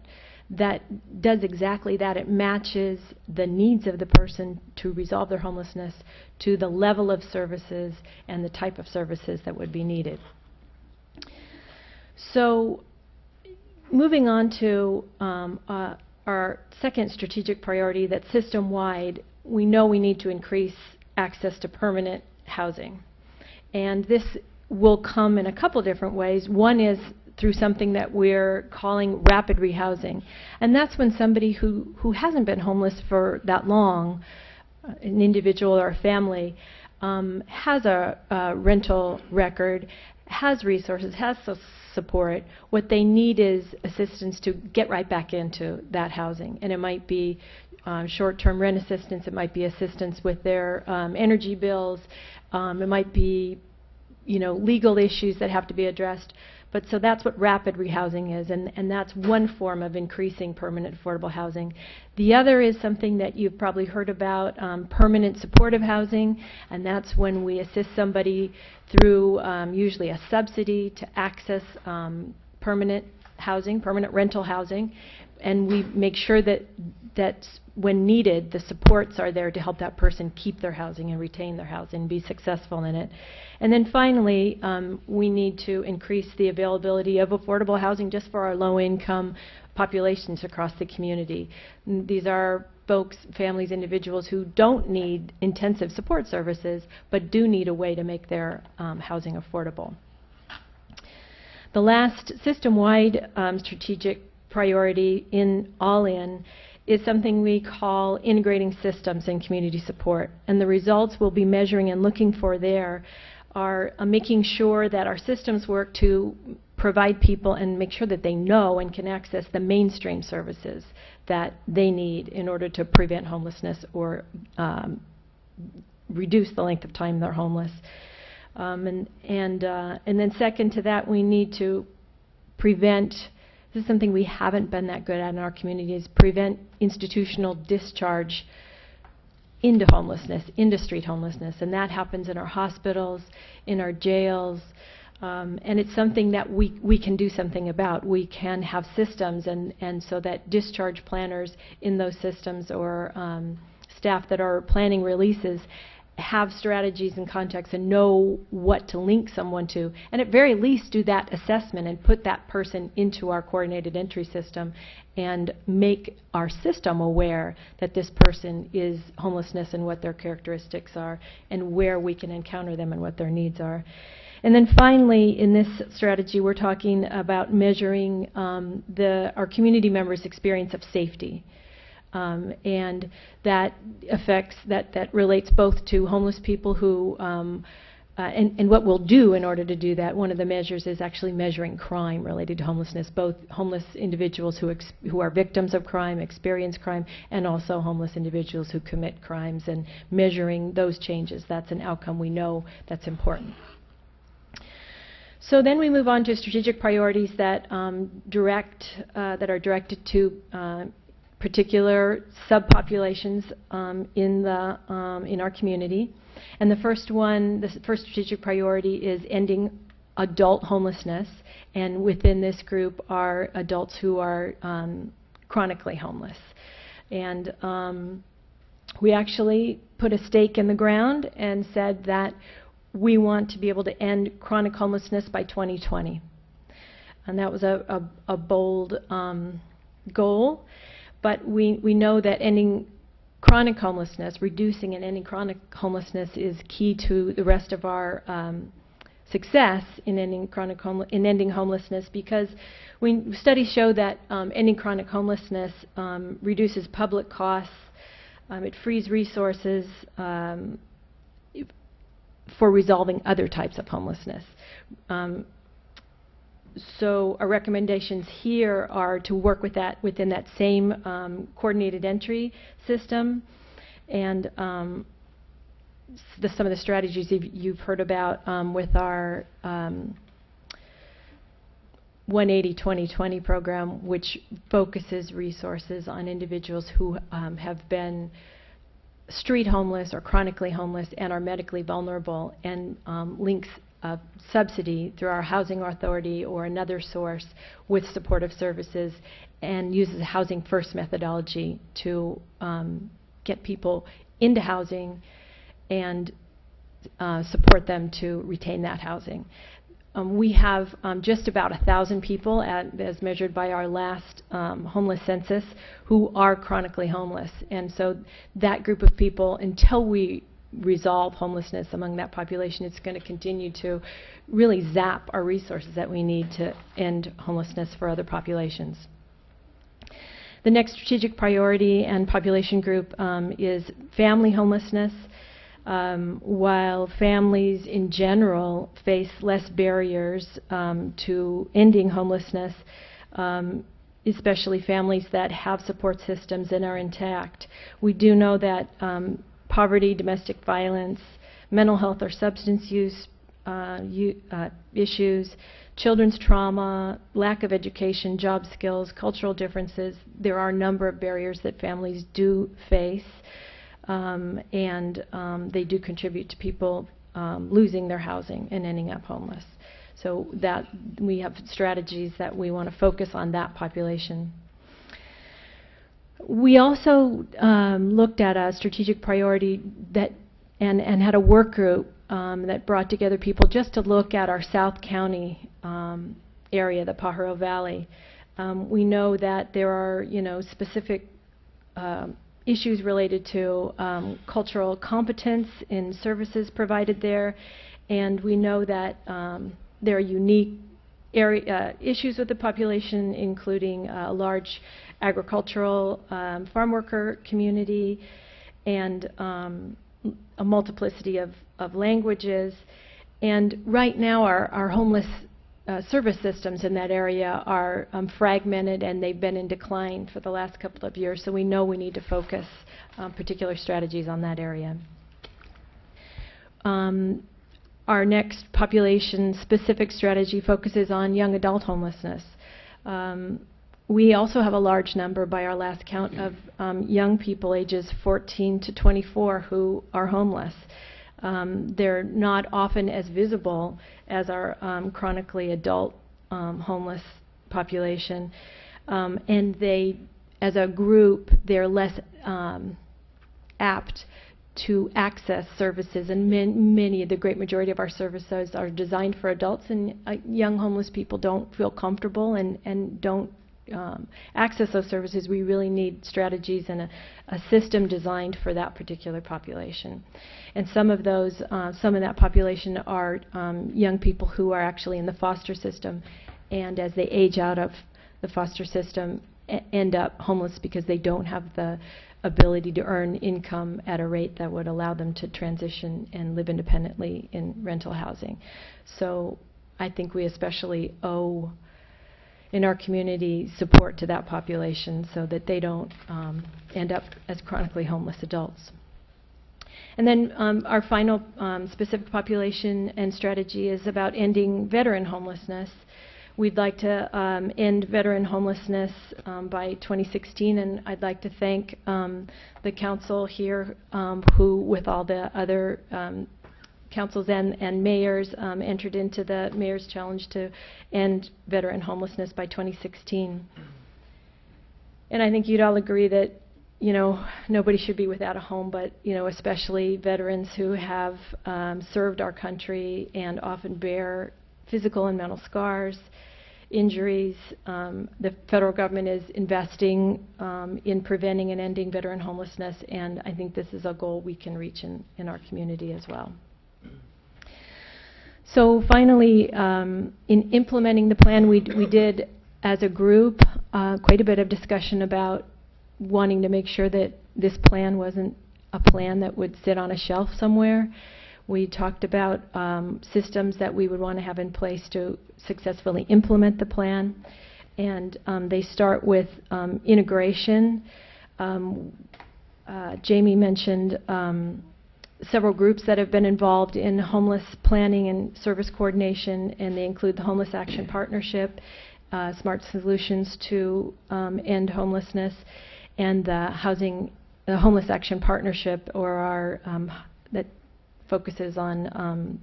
that does exactly that. It matches the needs of the person to resolve their homelessness to the level of services and the type of services that would be needed. So moving on to our second strategic priority, that's system-wide, we know we need to increase access to permanent housing. And this will come in a couple different ways. One is through something that we're calling rapid rehousing. And that's when somebody who hasn't been homeless for that long, an individual or a family, has a rental record, has resources, has support. What they need is assistance to get right back into that housing. And it might be short-term rent assistance, it might be assistance with their energy bills, it might be legal issues that have to be addressed. But so that's what rapid rehousing is, and that's one form of increasing permanent affordable housing. The other is something that you've probably heard about, permanent supportive housing, and that's when we assist somebody through usually a subsidy to access permanent housing, permanent rental housing, and we make sure that when needed, the supports are there to help that person keep their housing and retain their housing and be successful in it. And then finally, we need to increase the availability of affordable housing just for our low-income populations across the community. These are folks, families, individuals who don't need intensive support services, but do need a way to make their housing affordable. The last system-wide strategic priority in All-In is something we call integrating systems and community support. And the results we'll be measuring and looking for there are making sure that our systems work to provide people and make sure that they know and can access the mainstream services that they need in order to prevent homelessness or reduce the length of time they're homeless. And then second to that, we need to prevent, this is something we haven't been that good at in our community, is prevent institutional discharge into homelessness, into street homelessness. And that happens in our hospitals, in our jails, and it's something that we can do something about. We can have systems, and so that discharge planners in those systems or staff that are planning releases have strategies and contacts and know what to link someone to, and at very least do that assessment and put that person into our coordinated entry system and make our system aware that this person is homelessness and what their characteristics are and where we can encounter them and what their needs are. And then finally, in this strategy, we're talking about measuring our community members' experience of safety. And that affects, that relates both to homeless people who, and what we'll do in order to do that. One of the measures is actually measuring crime related to homelessness, both homeless individuals who are victims of crime, experience crime, and also homeless individuals who commit crimes, and measuring those changes. That's an outcome we know that's important. So then we move on to strategic priorities that are directed to particular subpopulations in our community. And the first strategic priority is ending adult homelessness, and within this group are adults who are chronically homeless. And we actually put a stake in the ground and said that we want to be able to end chronic homelessness by 2020. And that was a bold goal. But we know that ending chronic homelessness, reducing and ending chronic homelessness, is key to the rest of our success in ending ending homelessness, because studies show that ending chronic homelessness reduces public costs, it frees resources for resolving other types of homelessness. So our recommendations here are to work with that within that same coordinated entry system, and some of the strategies you've heard about with our 180-2020 program, which focuses resources on individuals who have been street homeless or chronically homeless and are medically vulnerable, and links subsidy through our housing authority or another source with supportive services, and uses a housing first methodology to get people into housing and support them to retain that housing. We have just about 1,000 people, as measured by our last homeless census, who are chronically homeless. And so that group of people, until we resolve homelessness among that population, it's going to continue to really zap our resources that we need to end homelessness for other populations. The next strategic priority and population group is family homelessness. While families in general face less barriers to ending homelessness, especially families that have support systems and are intact, we do know that poverty, domestic violence, mental health or substance use issues, children's trauma, lack of education, job skills, cultural differences, there are a number of barriers that families do face, and they do contribute to people losing their housing and ending up homeless. So that we have strategies that we want to focus on that population. We also looked at a strategic priority that and had a work group that brought together people just to look at our South County area, the Pajaro Valley. We know that there are, specific issues related to cultural competence in services provided there, and we know that there are unique issues with the population, including a large agricultural farm worker community and a multiplicity of languages. And right now our homeless service systems in that area are fragmented, and they've been in decline for the last couple of years, so we know we need to focus particular strategies on that area. Our next population-specific strategy focuses on young adult homelessness. We also have a large number, by our last count, of young people ages 14 to 24 who are homeless. They're not often as visible as our chronically adult homeless population, and they, as a group, they're less apt to access services, and the great majority of our services are designed for adults, and young homeless people don't feel comfortable and don't access those services. We really need strategies and a system designed for that particular population. And some of that population are young people who are actually in the foster system, and as they age out of the foster system, end up homeless because they don't have the ability to earn income at a rate that would allow them to transition and live independently in rental housing. So I think we especially owe in our community support to that population so that they don't end up as chronically homeless adults. And then our final specific population and strategy is about ending veteran homelessness. We'd like to end veteran homelessness by 2016, and I'd like to thank the council here who, with all the other councils and mayors, entered into the Mayor's Challenge to end veteran homelessness by 2016. And I think you'd all agree that, nobody should be without a home, but, especially veterans who have served our country and often bear physical and mental scars, injuries. The federal government is investing in preventing and ending veteran homelessness, and I think this is a goal we can reach in our community as well. So finally, in implementing the plan, we did, as a group, quite a bit of discussion about wanting to make sure that this plan wasn't a plan that would sit on a shelf somewhere. We talked about systems that we would want to have in place to successfully implement the plan, and they start with integration. Jamie mentioned several groups that have been involved in homeless planning and service coordination, and they include the Homeless Action Partnership, Smart Solutions to End Homelessness, and the Homeless Action Partnership, or our that focuses on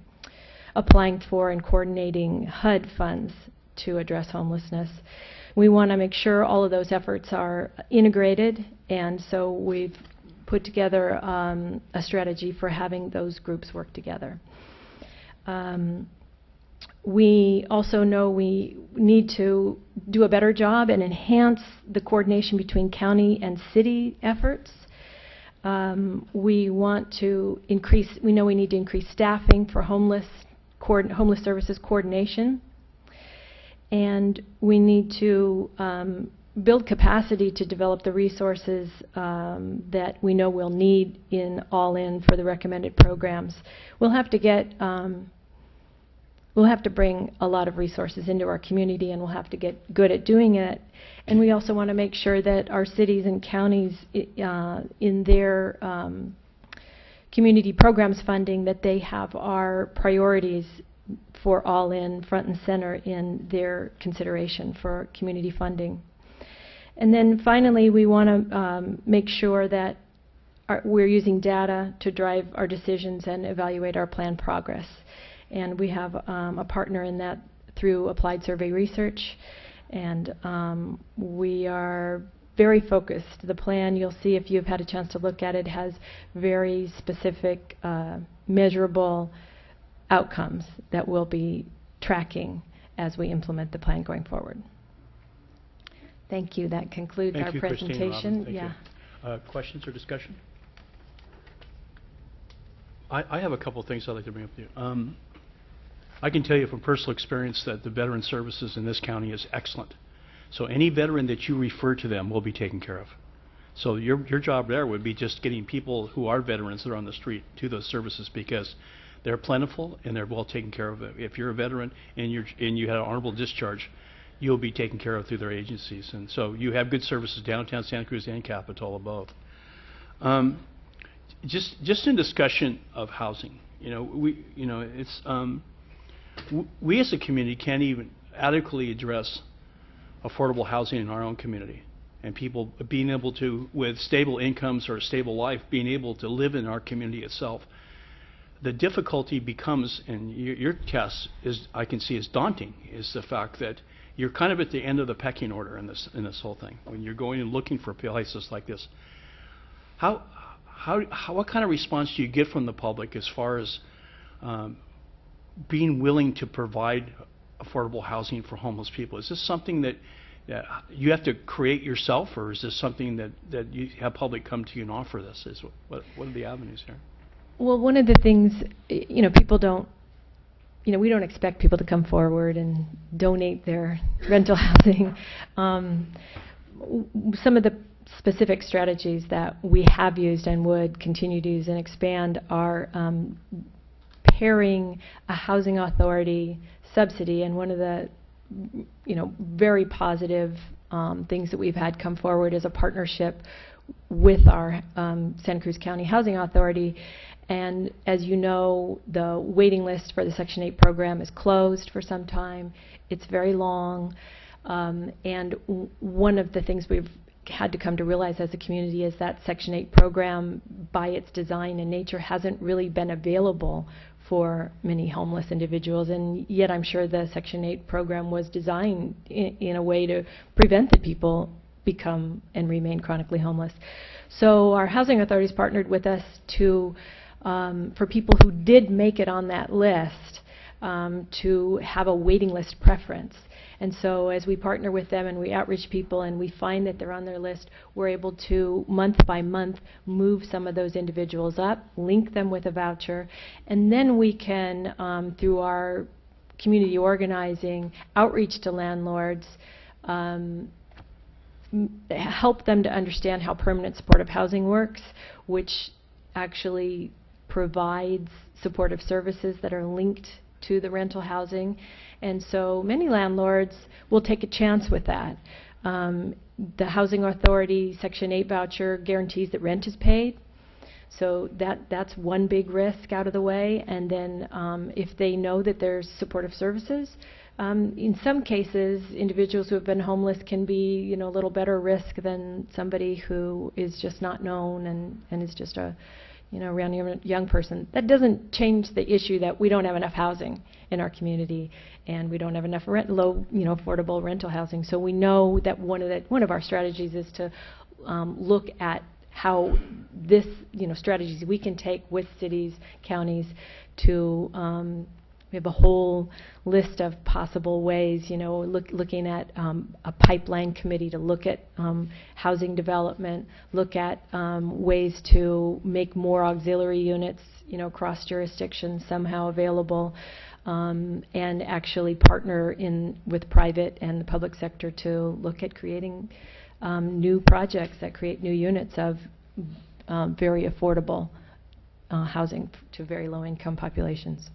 applying for and coordinating HUD funds to address homelessness. We want to make sure all of those efforts are integrated, and so we've put together a strategy for having those groups work together. We also know we need to do a better job and enhance the coordination between county and city efforts. We want to we know we need to increase staffing for homeless services coordination, and we need to build capacity to develop the resources that we know we'll need all in for the recommended programs. We'll have to bring a lot of resources into our community, and we'll have to get good at doing it. And we also want to make sure that our cities and counties, in their community programs funding, that they have our priorities for all in front and center in their consideration for community funding. And then finally, we want to make sure that we're using data to drive our decisions and evaluate our plan progress. And we have a partner in that through applied survey research. And we are very focused. The plan, you'll see if you've had a chance to look at it, has very specific, measurable outcomes that we'll be tracking as we implement the plan going forward. Thank you. That concludes our Thank you, Christine, presentation. Robin. Thank you. Questions or discussion? I have a couple of things I'd like to bring up to you. I can tell you from personal experience that the veteran services in this county is excellent. So any veteran that you refer to them will be taken care of. So your job there would be just getting people who are veterans that are on the street to those services, because they're plentiful and they're well taken care of. If you're a veteran and you had an honorable discharge, you'll be taken care of through their agencies. And so you have good services downtown Santa Cruz and Capitola both. Just in discussion of housing, we as a community can't even adequately address affordable housing in our own community, and people being able to, with stable incomes or a stable life, being able to live in our community itself. The difficulty becomes, and your task is, I can see, is daunting, is the fact that you're kind of at the end of the pecking order in this whole thing when you're going and looking for places like this. What kind of response do you get from the public as far as being willing to provide affordable housing for homeless people? Is this something that you have to create yourself, or is this something that you have public come to you and offer this? What are the avenues here? Well, one of the things, people don't, we don't expect people to come forward and donate their rental housing. Some of the specific strategies that we have used and would continue to use and expand are pairing a housing authority subsidy, and one of the very positive things that we've had come forward is a partnership with our Santa Cruz County Housing Authority. And as you know, the waiting list for the Section 8 program is closed for some time. It's very long. And one of the things we've had to come to realize as a community is that Section 8 program, by its design and nature, hasn't really been available for many homeless individuals. And yet I'm sure the Section 8 program was designed in a way to prevent that people become and remain chronically homeless. So our housing authorities partnered with us to for people who did make it on that list to have a waiting list preference. And so as we partner with them and we outreach people and we find that they're on their list, we're able to, month by month, move some of those individuals up, link them with a voucher, and then we can, through our community organizing, outreach to landlords, help them to understand how permanent supportive housing works, which actually provides supportive services that are linked to the rental housing. And so many landlords will take a chance with that. The Housing Authority Section 8 voucher guarantees that rent is paid. So that's one big risk out of the way. And then if they know that there's supportive services, in some cases, individuals who have been homeless can be, a little better risk than somebody who is just not known and is just a random young person. That doesn't change the issue that we don't have enough housing in our community, and we don't have enough affordable rental housing. So we know that one of our strategies is to look at how this, strategies we can take with cities, counties to we have a whole list of possible ways, looking at a pipeline committee to look at housing development, look at ways to make more auxiliary units, across jurisdictions somehow available, and actually partner with private and the public sector to look at creating new projects that create new units of very affordable housing to very low-income populations.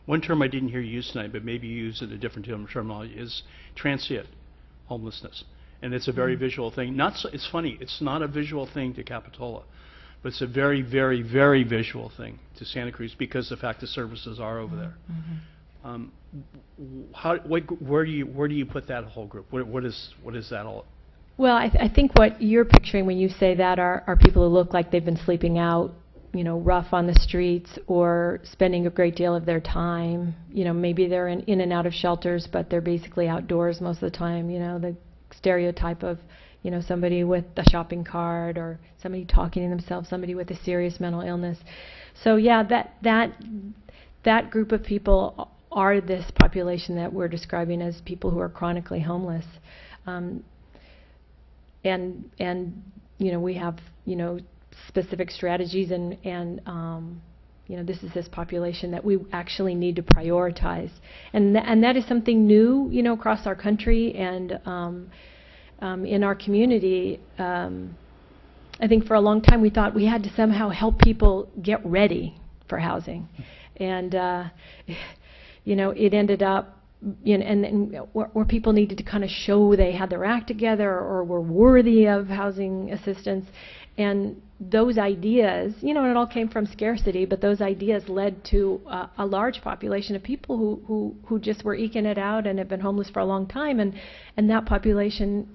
One term I didn't hear you use tonight, but maybe you use it a different terminology, is transient homelessness. And it's a very visual thing. It's funny, it's not a visual thing to Capitola, but it's a very, very, very visual thing to Santa Cruz because the fact the services are over there. Where do you put that whole group? What is that all? Well, I think what you're picturing when you say that are people who look like they've been sleeping out rough on the streets or spending a great deal of their time. Maybe they're in and out of shelters, but they're basically outdoors most of the time. The stereotype of, somebody with a shopping cart or somebody talking to themselves, somebody with a serious mental illness. So yeah, that group of people are this population that we're describing as people who are chronically homeless. And we have, specific strategies and this is this population that we actually need to prioritize. And that is something new, across our country and in our community. I think for a long time we thought we had to somehow help people get ready for housing. And, it ended up, where people needed to kind of show they had their act together or were worthy of housing assistance. And those ideas, and it all came from scarcity, but those ideas led to a large population of people who just were eking it out and have been homeless for a long time. And that population,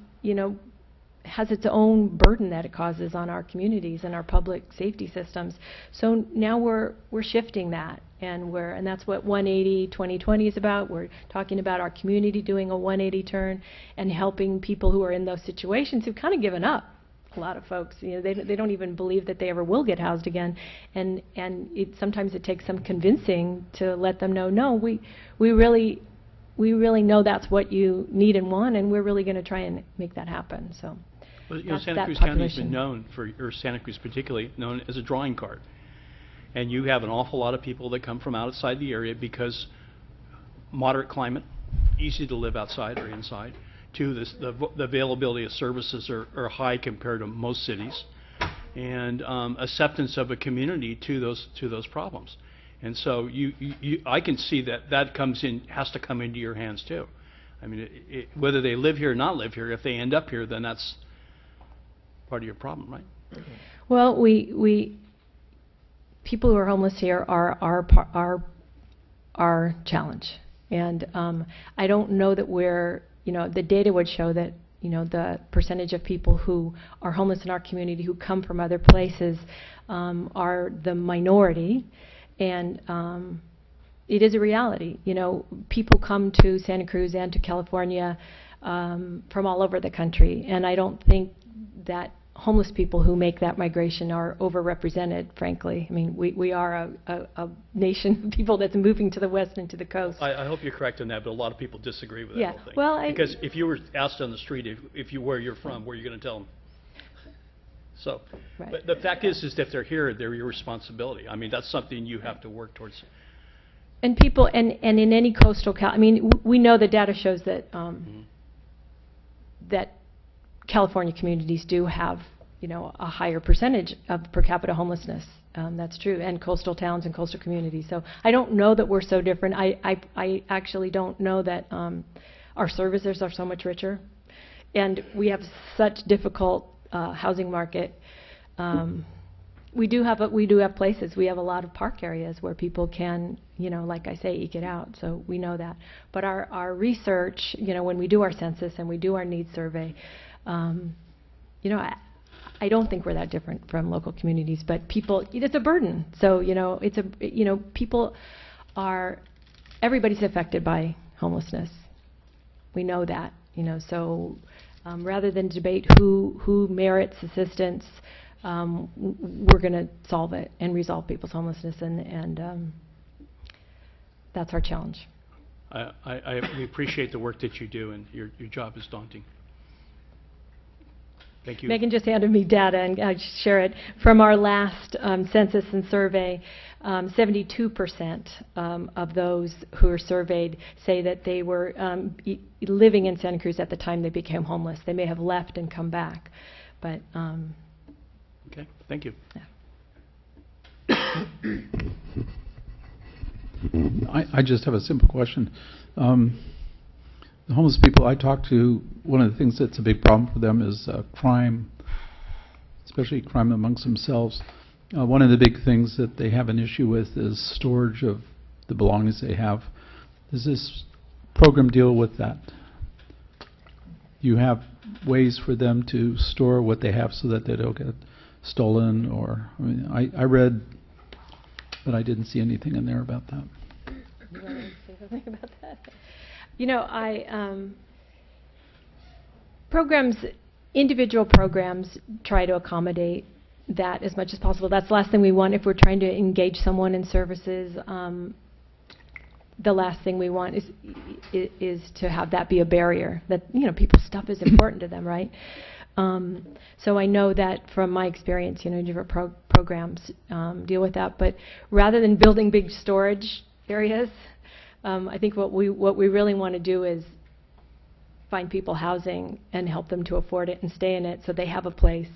has its own burden that it causes on our communities and our public safety systems. So now we're shifting that, and that's what 180-2020 is about. We're talking about our community doing a 180 turn and helping people who are in those situations who've kind of given up. A lot of folks, they don't even believe that they ever will get housed again, and sometimes it takes some convincing to let them know, no, we really know that's what you need and want, and we're really going to try and make that happen. So, well, Santa Cruz County has been known for, or Santa Cruz particularly, known as a drawing card, and you have an awful lot of people that come from outside the area because moderate climate, easy to live outside or inside. Two, the availability of services are high compared to most cities, and acceptance of a community to those problems. And so I can see that has to come into your hands too. I mean, whether they live here or not live here, if they end up here, then that's part of your problem, right? Well, people who are homeless here are our challenge, and I don't know that we're. The data would show that, the percentage of people who are homeless in our community who come from other places are the minority, and it is a reality. People come to Santa Cruz and to California from all over the country, and I don't think that homeless people who make that migration are overrepresented, frankly. I mean, we are a nation of people that's moving to the west and to the coast. I hope you're correct on that, but a lot of people disagree with that whole thing. Well, because if you were asked on the street where you're from, where are you going to tell them? So, right. But the fact is that if they're here, they're your responsibility. I mean, that's something you have to work towards. And people, and in any coastal, we know the data shows that that California communities do have, a higher percentage of per capita homelessness. That's true, and coastal towns and coastal communities. So I don't know that we're so different. I actually don't know that our services are so much richer, and we have such difficult housing market. We do have places. We have a lot of park areas where people can, like I say, eke it out. So we know that. But our research, when we do our census and we do our needs survey, I don't think we're that different from local communities. But people, it's a burden. So people are, everybody's affected by homelessness. We know that. So rather than debate who merits assistance, we're going to solve it and resolve people's homelessness, and that's our challenge. We appreciate the work that you do, and your job is daunting. Thank you. Megan just handed me data, and I share it. From our last census and survey, 72% of those who were surveyed say that they were living in Santa Cruz at the time they became homeless. They may have left and come back, but... Okay, thank you. Yeah. I just have a simple question. The homeless people I talk to, one of the things that's a big problem for them is crime, especially crime amongst themselves. One of the big things that they have an issue with is storage of the belongings they have. Does this program deal with that? You have ways for them to store what they have so that they don't get stolen, or, I mean, I read, but I didn't see anything in there about that. You want to say something about that? You know, programs, individual programs try to accommodate that as much as possible. That's the last thing we want if we're trying to engage someone in services. The last thing we want is to have that be a barrier, that, you know, people's stuff is important to them, right? So I know that from my experience, you know, different programs deal with that. But rather than building big storage areas, I think what we really want to do is find people housing and help them to afford it and stay in it, so they have a place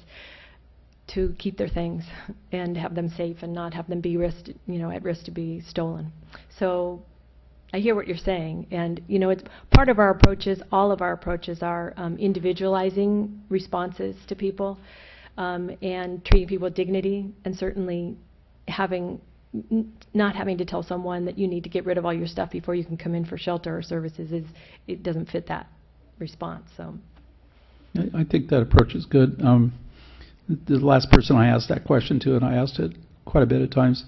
to keep their things and have them safe and not have them be at risk to be stolen. So I hear what you're saying, and you know, it's part of our approaches. All of our approaches are individualizing responses to people and treating people with dignity, and certainly not having to tell someone that you need to get rid of all your stuff before you can come in for shelter or services it doesn't fit that response. So I think that approach is good. The last person I asked that question to, and I asked it quite a bit of times,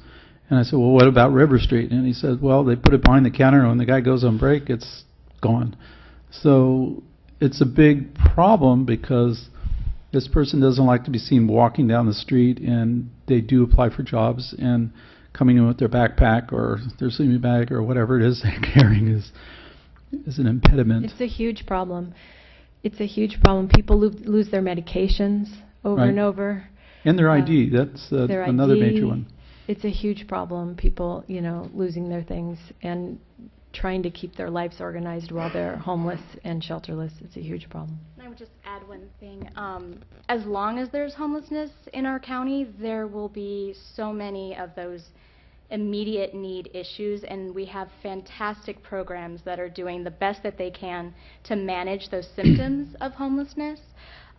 and I said, well, what about River Street? And he said, well, they put it behind the counter, and when the guy goes on break, it's gone. So it's a big problem because this person doesn't like to be seen walking down the street, and they do apply for jobs, and coming in with their backpack or their sleeping bag or whatever it is they're carrying is an impediment. it's a huge problem. It's a huge problem. People lose their medications over Right. and over. And their ID, that's Their another ID, major one. It's a huge problem. People, you know, losing their things and trying to keep their lives organized while they're homeless and shelterless. It's a huge problem. I would just add one thing. As long as there's homelessness in our county, there will be so many of those immediate need issues, and we have fantastic programs that are doing the best that they can to manage those symptoms of homelessness.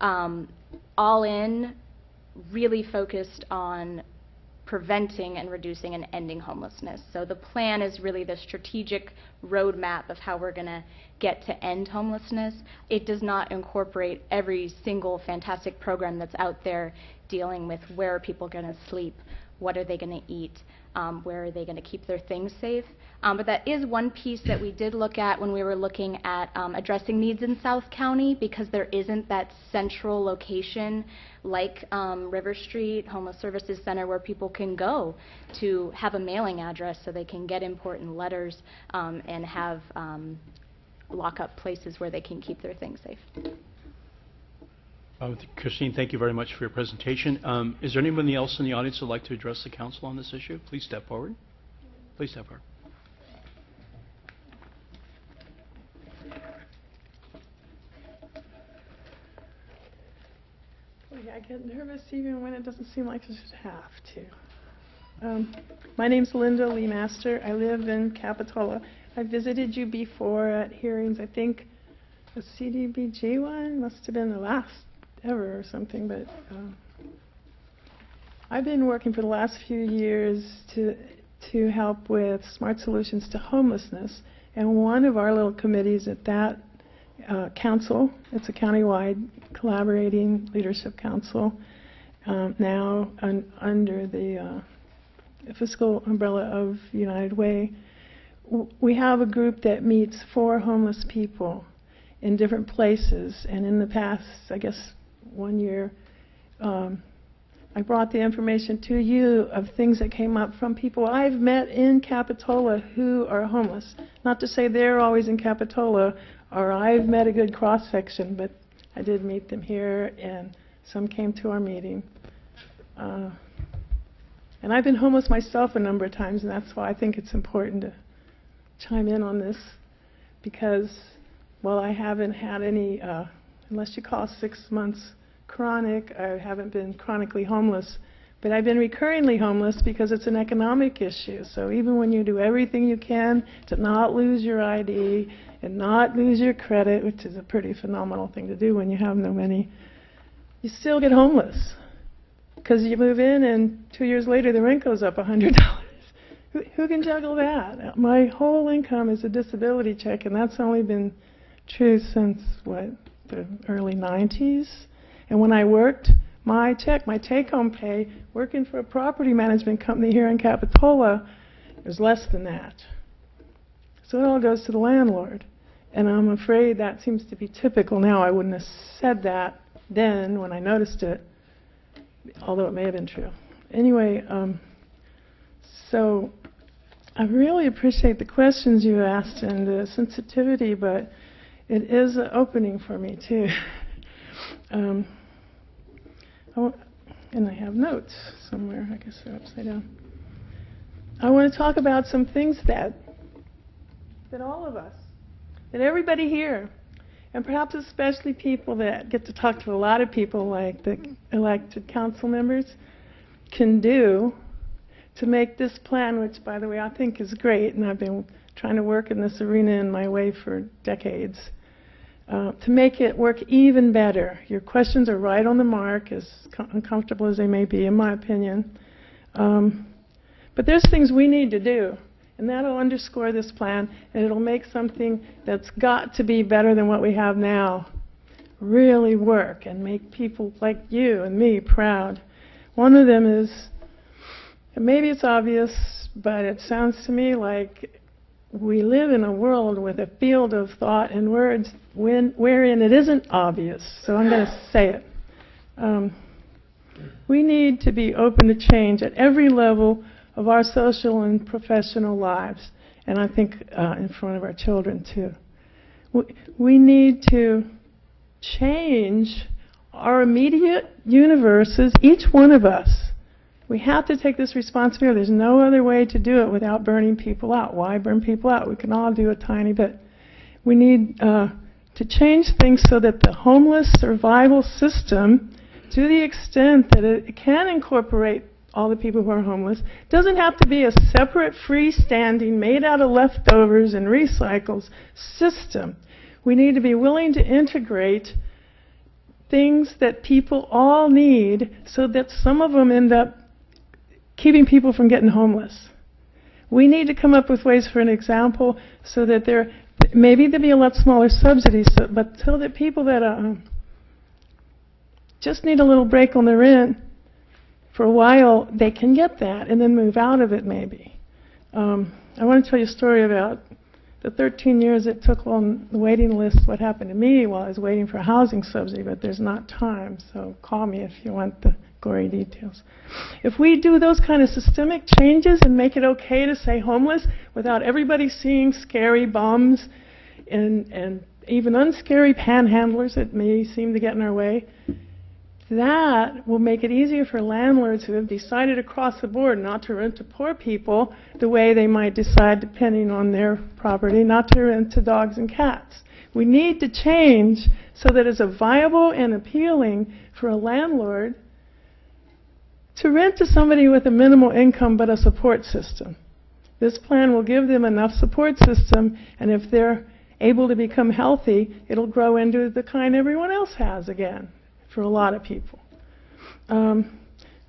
All in, really focused on preventing and reducing and ending homelessness. So the plan is really the strategic roadmap of how we're going to get to end homelessness. It does not incorporate every single fantastic program that's out there dealing with where are people going to sleep, what are they going to eat, where are they going to keep their things safe. But that is one piece that we did look at when we were looking at addressing needs in South County, because there isn't that central location like River Street Homeless Services Center where people can go to have a mailing address so they can get important letters and have lock-up places where they can keep their things safe. Christine, thank you very much for your presentation. Is there anybody else in the audience who would like to address the council on this issue? Please step forward. Please step forward. I get nervous even when it doesn't seem like I should have to. My name's Linda Lee Master. I live in Capitola. I visited you before at hearings. I think the CDBG one must have been the last ever or something, but I've been working for the last few years to help with smart solutions to homelessness, and one of our little committees at that council, it's a countywide collaborating leadership council, now under the fiscal umbrella of United Way. We have a group that meets for homeless people in different places, and in the past, I guess 1 year, I brought the information to you of things that came up from people I've met in Capitola who are homeless. Not to say they're always in Capitola, or I've met a good cross-section, but I did meet them here, and some came to our meeting. And I've been homeless myself a number of times, and that's why I think it's important to chime in on this, because while I haven't had any, unless you call 6 months chronic, I haven't been chronically homeless, but I've been recurringly homeless because it's an economic issue. So even when you do everything you can to not lose your ID and not lose your credit, which is a pretty phenomenal thing to do when you have no money, you still get homeless because you move in and 2 years later the rent goes up $100. Who can juggle that? My whole income is a disability check, and that's only been true since, what, the early 90s? And when I worked, my check, my take-home pay, working for a property management company here in Capitola, is less than that. So it all goes to the landlord. And I'm afraid that seems to be typical now. I wouldn't have said that then when I noticed it, although it may have been true. Anyway, so I really appreciate the questions you asked and the sensitivity, but it is an opening for me too. And I have notes somewhere. I guess they're upside down. I want to talk about some things that all of us, that everybody here, and perhaps especially people that get to talk to a lot of people like the elected council members, can do to make this plan, which, by the way, I think is great, and I've been trying to work in this arena in my way for decades, to make it work even better. Your questions are right on the mark, as uncomfortable as they may be, in my opinion. But there's things we need to do, and that'll underscore this plan, and it'll make something that's got to be better than what we have now really work and make people like you and me proud. One of them is, and maybe it's obvious, but it sounds to me like we live in a world with a field of thought and words wherein it isn't obvious, so I'm going to say it. We need to be open to change at every level of our social and professional lives, and I think in front of our children too. We need to change our immediate universes, each one of us. We have to take this responsibility. There's no other way to do it without burning people out. Why burn people out? We can all do a tiny bit. We need to change things so that the homeless survival system, to the extent that it can incorporate all the people who are homeless, doesn't have to be a separate, freestanding, made out of leftovers and recycles system. We need to be willing to integrate things that people all need so that some of them end up keeping people from getting homeless. We need to come up with ways, for an example, so that maybe there'll be a lot smaller subsidies, but so that people that just need a little break on their rent for a while, they can get that and then move out of it maybe. I want to tell you a story about the 13 years it took on the waiting list, what happened to me while I was waiting for a housing subsidy, but there's not time, so call me if you want the gory details. If we do those kind of systemic changes and make it okay to say homeless without everybody seeing scary bums and even unscary panhandlers that may seem to get in our way, that will make it easier for landlords who have decided across the board not to rent to poor people the way they might decide, depending on their property, not to rent to dogs and cats. We need to change so that it's viable and appealing for a landlord to rent to somebody with a minimal income but a support system. This plan will give them enough support system, and if they're able to become healthy, it'll grow into the kind everyone else has again. For a lot of people.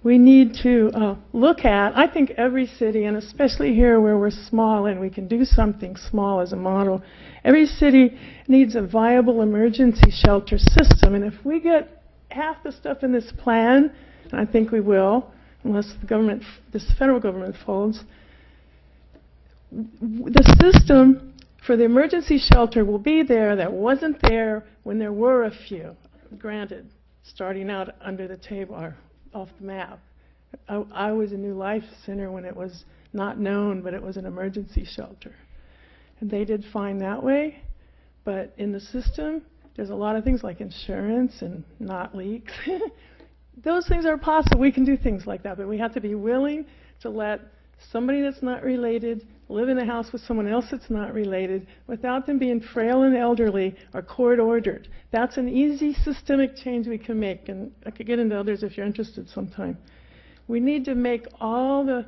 We need to look at, I think every city, and especially here where we're small and we can do something small as a model, every city needs a viable emergency shelter system. And if we get half the stuff in this plan, and I think we will, unless the government, this federal government folds, the system for the emergency shelter will be there that wasn't there when there were a few, granted. Starting out under the table or off the map. I was a New Life Center when it was not known, but it was an emergency shelter. And they did fine that way, but in the system, there's a lot of things like insurance and not leaks. Those things are possible. We can do things like that, but we have to be willing to let somebody that's not related live in a house with someone else that's not related without them being frail and elderly or court-ordered. That's an easy systemic change we can make, and I could get into others if you're interested sometime. We need to make all the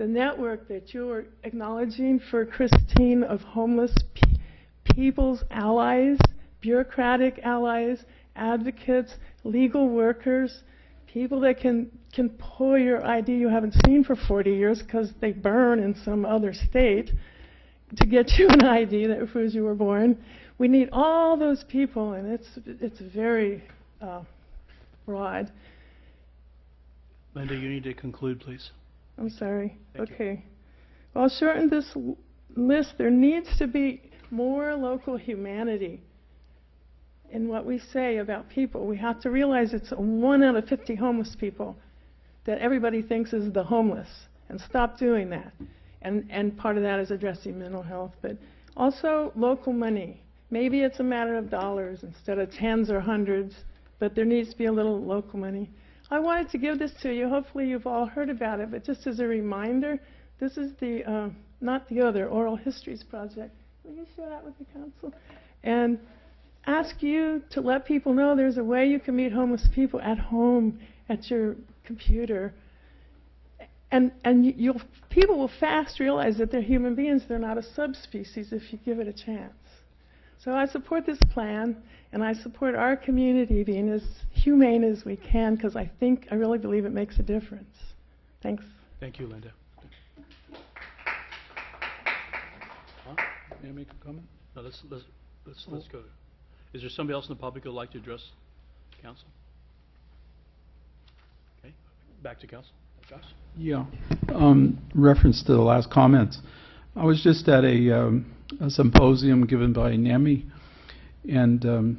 network that you're acknowledging for Christine of homeless people's allies, bureaucratic allies, advocates, legal workers, people that can pull your ID you haven't seen for 40 years because they burn in some other state to get you an ID that proves you were born. We need all those people, and it's very broad. Linda, you need to conclude, please. I'm sorry. Thank you. Okay. Well, I'll shorten this list. There needs to be more local humanity in what we say about people. We have to realize it's 1 out of 50 homeless people that everybody thinks is the homeless, and stop doing that. And part of that is addressing mental health, but also local money. Maybe it's a matter of dollars instead of tens or hundreds, but there needs to be a little local money. I wanted to give this to you. Hopefully you've all heard about it, but just as a reminder, this is the, not the other, Oral Histories Project. Will you share that with the council? And ask you to let people know there's a way you can meet homeless people at home, at your computer. And people will fast realize that they're human beings. They're not a subspecies if you give it a chance. So I support this plan, and I support our community being as humane as we can, because I really believe it makes a difference. Thanks. Thank you, Linda. May I make a comment? No, let's go. Is there somebody else in the public who would like to address council? Okay, back to council. Josh? Yeah. Reference to the last comments. I was just at a symposium given by NAMI, and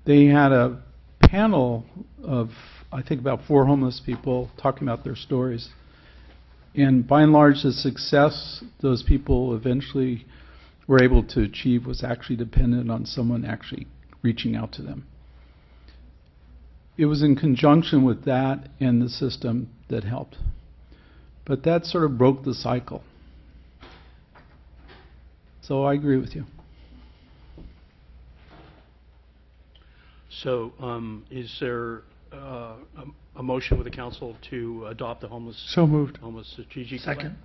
they had a panel of, I think, about 4 homeless people talking about their stories. And by and large, the success those people eventually were able to achieve was actually dependent on someone actually reaching out to them. It was in conjunction with that and the system that helped. But that sort of broke the cycle. So I agree with you. So is there a motion with the council to adopt the homeless strategic plan? Second.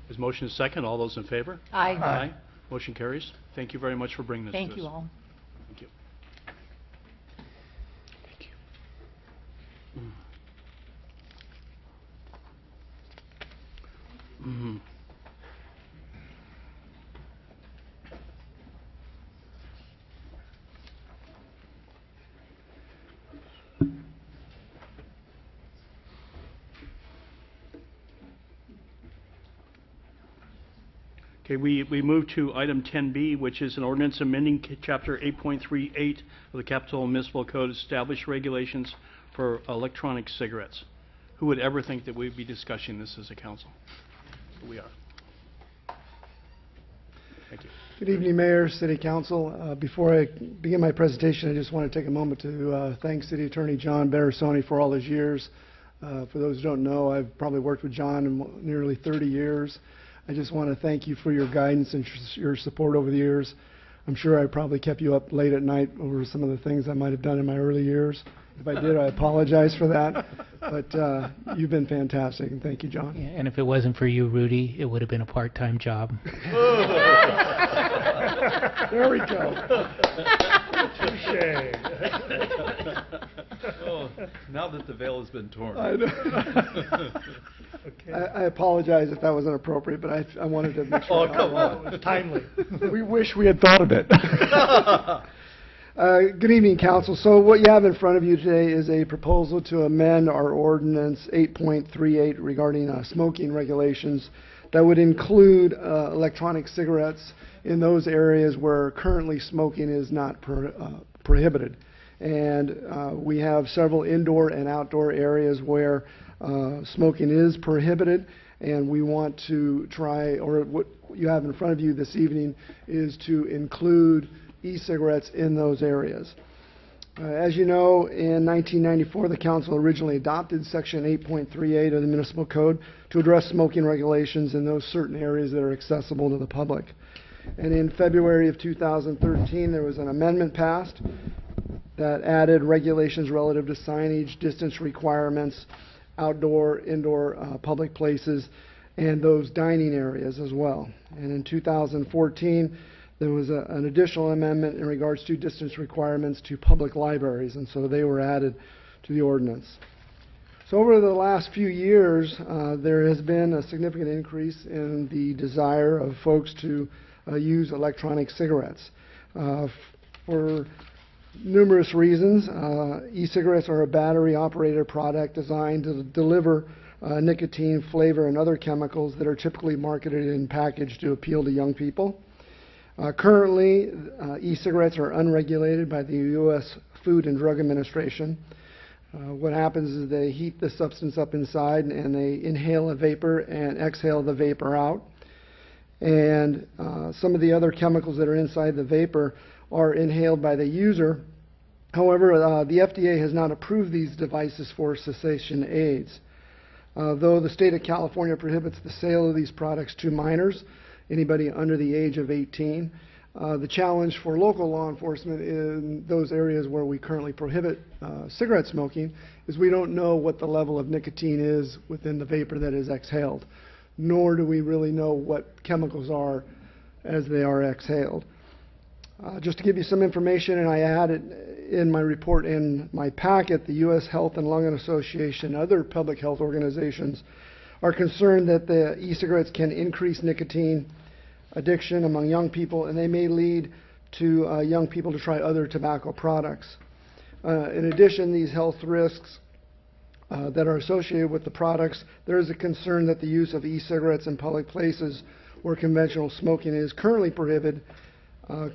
Is motion is second. All those in favor? Aye. Aye. Motion carries. Thank you very much for bringing this to us. Thank you all. Thank you. Thank you. Mm-hmm. Okay, we move to item 10B, which is an ordinance amending Chapter 8.38 of the Capitola Municipal Code, establish regulations for electronic cigarettes. Who would ever think that we'd be discussing this as a council? We are. Thank you. Good evening, Mayor, City Council. Before I begin my presentation, I just want to take a moment to thank City Attorney John Barasoni for all his years. For those who don't know, I've probably worked with John in nearly 30 years. I just want to thank you for your guidance and your support over the years. I'm sure I probably kept you up late at night over some of the things I might have done in my early years. If I did, I apologize for that. But you've been fantastic, and thank you, John. Yeah, and if it wasn't for you, Rudy, it would have been a part-time job. There we go. Touche. Oh, now that the veil has been torn. I know. Okay. I apologize if that was inappropriate, but I wanted to make sure. Oh, come on. It was timely. We wish we had thought of it. Good evening, Council. So what you have in front of you today is a proposal to amend our ordinance 8.38 regarding smoking regulations that would include electronic cigarettes in those areas where currently smoking is not prohibited. And we have several indoor and outdoor areas where smoking is prohibited, and we want to try, or what you have in front of you this evening is to include e-cigarettes in those areas. As you know, in 1994, the council originally adopted Section 8.38 of the Municipal Code to address smoking regulations in those certain areas that are accessible to the public. And in February of 2013, there was an amendment passed that added regulations relative to signage, distance requirements, outdoor, indoor public places, and those dining areas as well. And in 2014, there was an additional amendment in regards to distance requirements to public libraries, and so they were added to the ordinance. So over the last few years, there has been a significant increase in the desire of folks to use electronic cigarettes. For numerous reasons. E-cigarettes are a battery-operated product designed to deliver nicotine, flavor, and other chemicals that are typically marketed and packaged to appeal to young people. Currently, e-cigarettes are unregulated by the U.S. Food and Drug Administration. What happens is they heat the substance up inside and they inhale a vapor and exhale the vapor out. And some of the other chemicals that are inside the vapor are inhaled by the user. However, the FDA has not approved these devices for cessation aids. Though the state of California prohibits the sale of these products to minors, anybody under the age of 18, the challenge for local law enforcement in those areas where we currently prohibit cigarette smoking is we don't know what the level of nicotine is within the vapor that is exhaled, nor do we really know what chemicals are as they are exhaled. Just to give you some information, and I added in my report in my packet, the U.S. Health and Lung Association and other public health organizations are concerned that the e-cigarettes can increase nicotine addiction among young people, and they may lead to young people to try other tobacco products. In addition, these health risks that are associated with the products, there is a concern that the use of e-cigarettes in public places where conventional smoking is currently prohibited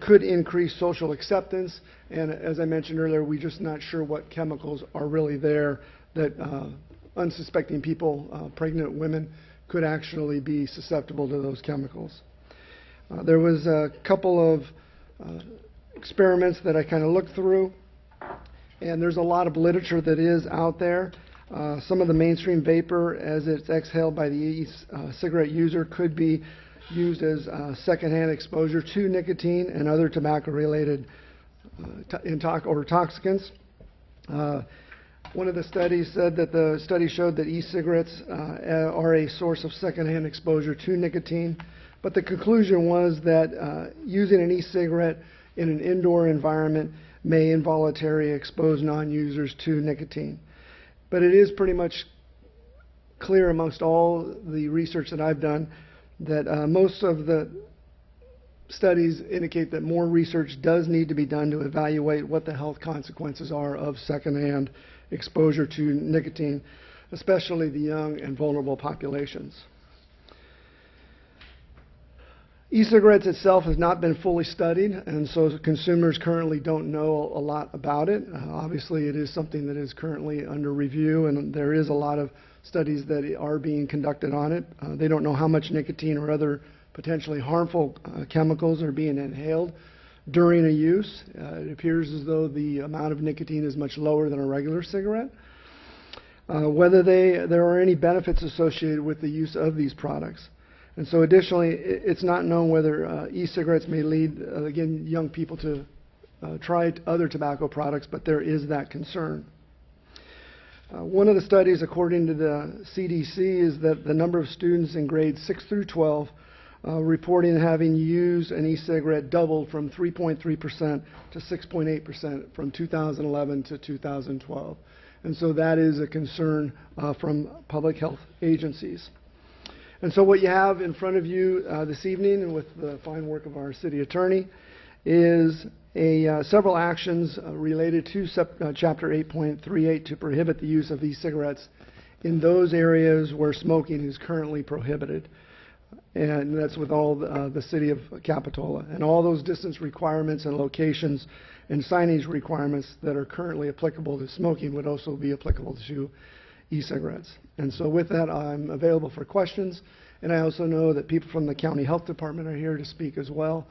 could increase social acceptance, and as I mentioned earlier, we're just not sure what chemicals are really there that unsuspecting people, pregnant women, could actually be susceptible to those chemicals. There was a couple of experiments that I kind of looked through, and there's a lot of literature that is out there. Some of the mainstream vapor, as it's exhaled by the e-cigarette user, could be used as secondhand exposure to nicotine and other tobacco-related toxicants. One of the studies said that the study showed that e-cigarettes are a source of secondhand exposure to nicotine, but the conclusion was that using an e-cigarette in an indoor environment may involuntarily expose non-users to nicotine. But it is pretty much clear amongst all the research that I've done that most of the studies indicate that more research does need to be done to evaluate what the health consequences are of secondhand exposure to nicotine, especially the young and vulnerable populations. E-cigarettes itself has not been fully studied, and so consumers currently don't know a lot about it. Obviously, it is something that is currently under review, and there is a lot of studies that are being conducted on it. They don't know how much nicotine or other potentially harmful chemicals are being inhaled during a use. It appears as though the amount of nicotine is much lower than a regular cigarette. Whether there are any benefits associated with the use of these products. And so additionally, it's not known whether e-cigarettes may lead, again, young people to try other tobacco products, but there is that concern. One of the studies, according to the CDC, is that the number of students in grades 6 through 12 reporting having used an e-cigarette doubled from 3.3% to 6.8% from 2011 to 2012. And so that is a concern from public health agencies. And so what you have in front of you this evening, with the fine work of our city attorney, is several actions related to Chapter 8.38 to prohibit the use of e-cigarettes in those areas where smoking is currently prohibited. And that's with all the city of Capitola. And all those distance requirements and locations and signage requirements that are currently applicable to smoking would also be applicable to e-cigarettes. And so with that, I'm available for questions. And I also know that people from the county health department are here to speak as well.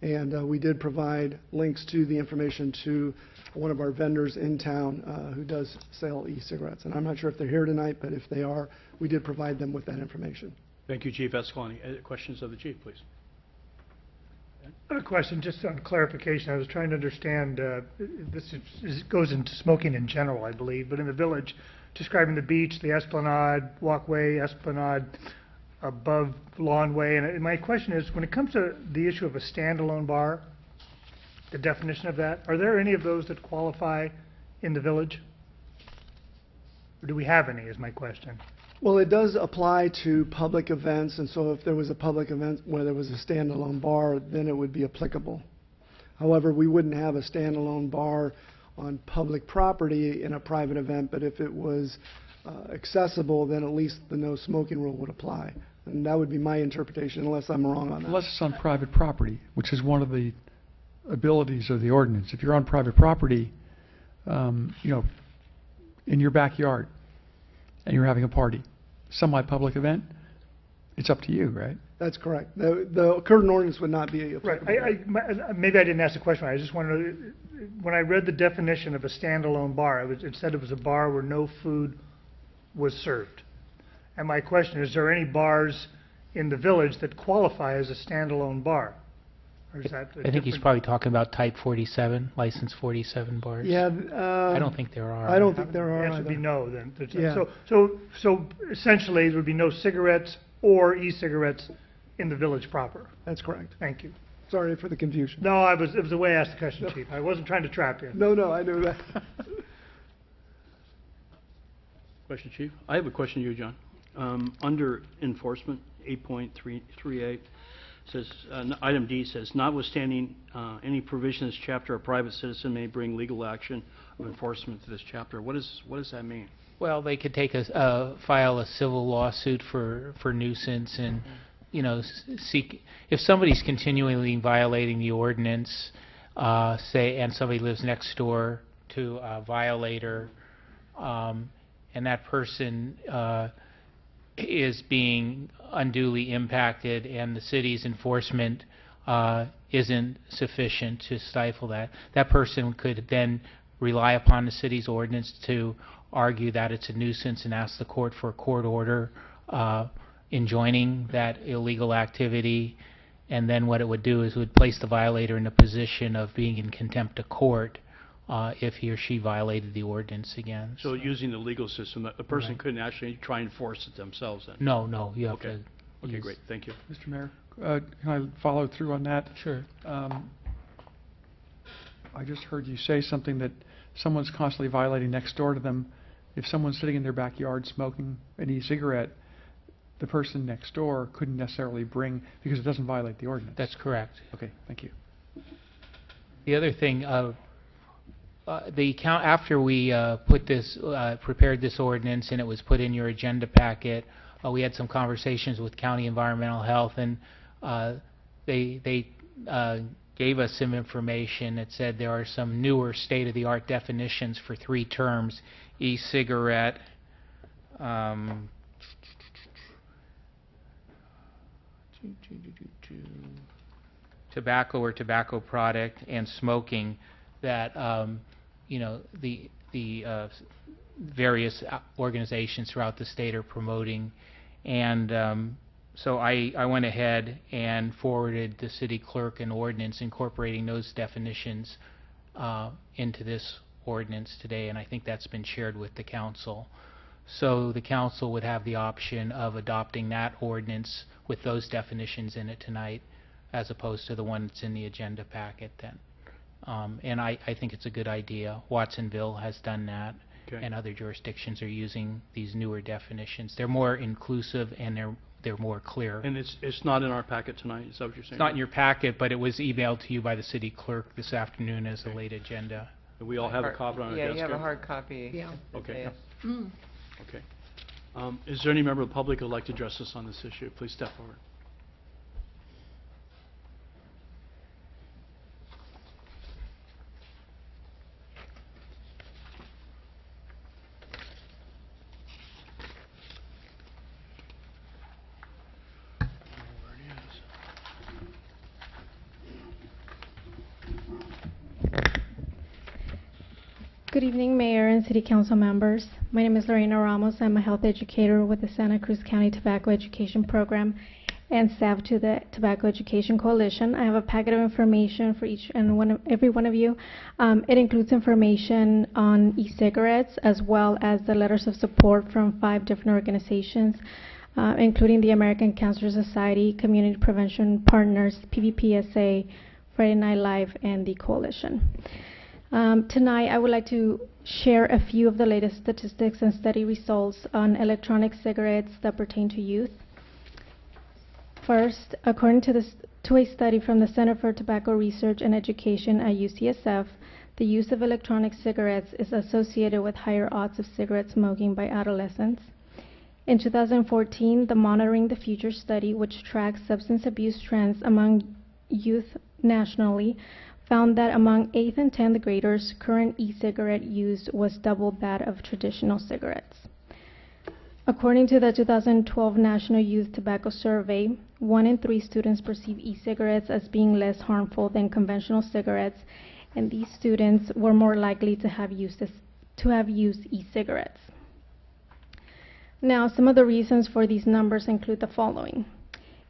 And we did provide links to the information to one of our vendors in town who does sell e-cigarettes. And I'm not sure if they're here tonight, but if they are, we did provide them with that information. Thank you, Chief Escalante. Questions of the Chief, please. I have a question just on clarification. I was trying to understand, goes into smoking in general, I believe, but in the village, describing the beach, the esplanade, walkway, esplanade, above lawnway. And my question is, when it comes to the issue of a standalone bar, the definition of that, are there any of those that qualify in the village? Or do we have any, is my question. Well, it does apply to public events, and so if there was a public event where there was a standalone bar, then it would be applicable. However, we wouldn't have a standalone bar on public property in a private event, but if it was accessible, then at least the no smoking rule would apply. And that would be my interpretation, unless I'm wrong on that. Unless it's on private property, which is one of the abilities of the ordinance. If you're on private property, in your backyard, and you're having a party, semi-public event, it's up to you, right? That's correct. The current ordinance would not be Right. applicable. Maybe I didn't ask the question. I just wanted to, when I read the definition of a standalone bar, it said it was a bar where no food was served. And my question is there any bars in the village that qualify as a standalone bar? Or is that a I think he's different- probably talking about type 47, license 47 bars. Yeah. I don't think there are. I don't think there are The answer would be either. no, then. Yeah. So essentially, there would be no cigarettes or e-cigarettes in the village proper. That's correct. Thank you. Sorry for the confusion. No, it was the way I asked the question, Chief. I wasn't trying to trap you. No, I knew that. Question, Chief? I have a question to you, John. Under enforcement, 8.338, says, item D says, notwithstanding any provision of this chapter, a private citizen may bring legal action of enforcement to this chapter. What does that mean? Well, they could take file a civil lawsuit for nuisance and, seek, if somebody's continually violating the ordinance, and somebody lives next door to a violator, and that person is being unduly impacted and the city's enforcement isn't sufficient to stifle that, that person could then rely upon the city's ordinance to argue that it's a nuisance and ask the court for a court order enjoining that illegal activity, and then what it would do is it would place the violator in a position of being in contempt of court if he or she violated the ordinance again. So using the legal system, the person Right. couldn't actually try and enforce it themselves then? No, you have Okay. to Okay, use- great. Thank you. Mr. Mayor, can I follow through on that? Sure. I just heard you say something that someone's constantly violating next door to them. If someone's sitting in their backyard smoking an e-cigarette, the person next door couldn't necessarily bring, because it doesn't violate the ordinance. That's correct. Okay, thank you. The other thing, after we prepared this ordinance and it was put in your agenda packet, we had some conversations with County Environmental Health, and they gave us some information that said there are some newer state-of-the-art definitions for 3 terms: e-cigarette, tobacco or tobacco product, and smoking, that the various organizations throughout the state are promoting. And so I went ahead and forwarded the city clerk an ordinance incorporating those definitions into this ordinance today, and I think that's been shared with the council. So the council would have the option of adopting that ordinance with those definitions in it tonight, as opposed to the one that's in the agenda packet then. And I think it's a good idea. Watsonville has done that, Okay. and other jurisdictions are using these newer definitions. They're more inclusive and they're more clear. And it's not in our packet tonight, is that what you're saying? It's not in your packet, but it was emailed to you by the city clerk this afternoon as a late agenda. And we all have a copy on our desk? Yeah, you have a here? hard copy. Yeah. Okay. Yes. Okay. Is there any member of the public who would like to address us on this issue? Please step forward. Good evening, Mayor and City Council members. My name is Lorena Ramos. I'm a health educator with the Santa Cruz County Tobacco Education Program and staff to the Tobacco Education Coalition. I have a packet of information for every one of you. It includes information on e-cigarettes, as well as the letters of support from 5 different organizations, including the American Cancer Society, Community Prevention Partners, PVPSA, Friday Night Live, and the Coalition. Tonight, I would like to share a few of the latest statistics and study results on electronic cigarettes that pertain to youth. First, according to the to a study from the Center for Tobacco Research and Education at UCSF, the use of electronic cigarettes is associated with higher odds of cigarette smoking by adolescents. In 2014, the Monitoring the Future study, which tracks substance abuse trends among youth nationally, found that among 8th and 10th graders, current e-cigarette use was double that of traditional cigarettes. According to the 2012 National Youth Tobacco Survey, 1 in 3 students perceive e-cigarettes as being less harmful than conventional cigarettes, and these students were more likely to have used e-cigarettes. Now, some of the reasons for these numbers include the following.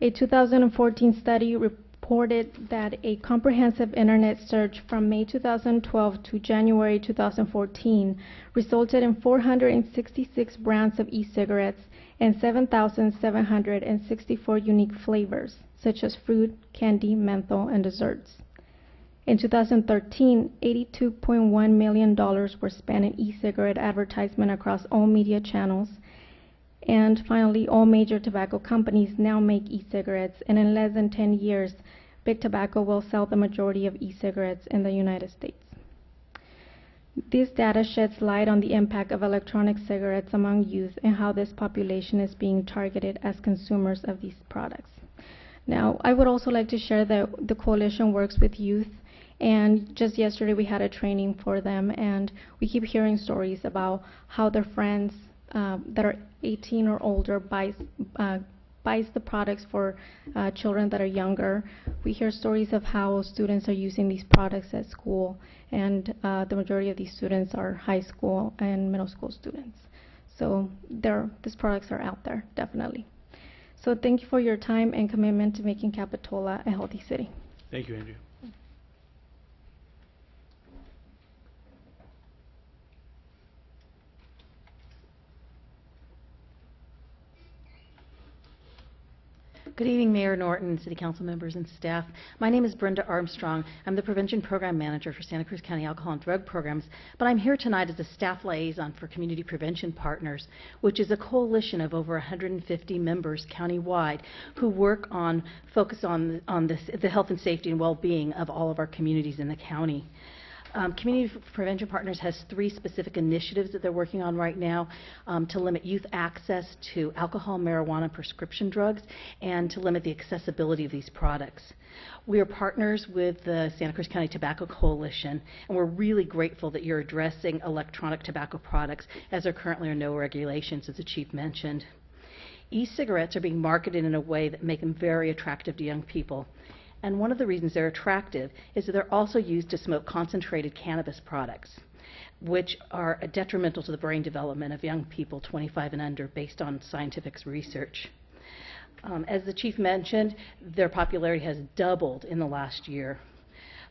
A 2014 study reported that a comprehensive internet search from May 2012 to January 2014 resulted in 466 brands of e-cigarettes and 7,764 unique flavors, such as fruit, candy, menthol, and desserts. In 2013, $82.1 million were spent in e-cigarette advertisement across all media channels. And finally, all major tobacco companies now make e-cigarettes, and in less than 10 years, Big Tobacco will sell the majority of e-cigarettes in the United States. This data sheds light on the impact of electronic cigarettes among youth and how this population is being targeted as consumers of these products. Now, I would also like to share that the coalition works with youth, and just yesterday we had a training for them, and we keep hearing stories about how their friends that are 18 or older buys the products for children that are younger. We hear stories of how students are using these products at school, and the majority of these students are high school and middle school students. So these products are out there, definitely. So thank you for your time and commitment to making Capitola a healthy city. Thank you, Andrea. Good evening, Mayor Norton, City Council members, and staff. My name is Brenda Armstrong. I'm the Prevention Program Manager for Santa Cruz County Alcohol and Drug Programs, but I'm here tonight as a staff liaison for Community Prevention Partners, which is a coalition of over 150 members countywide who focus on the health and safety and well-being of all of our communities in the county. Community Prevention Partners has 3 specific initiatives that they're working on right now to limit youth access to alcohol, marijuana, prescription drugs, and to limit the accessibility of these products. We are partners with the Santa Cruz County Tobacco Coalition, and we're really grateful that you're addressing electronic tobacco products, as there currently are no regulations, as the Chief mentioned. E-cigarettes are being marketed in a way that make them very attractive to young people. And one of the reasons they're attractive is that they're also used to smoke concentrated cannabis products, which are detrimental to the brain development of young people 25 and under based on scientific research. As the Chief mentioned, their popularity has doubled in the last year.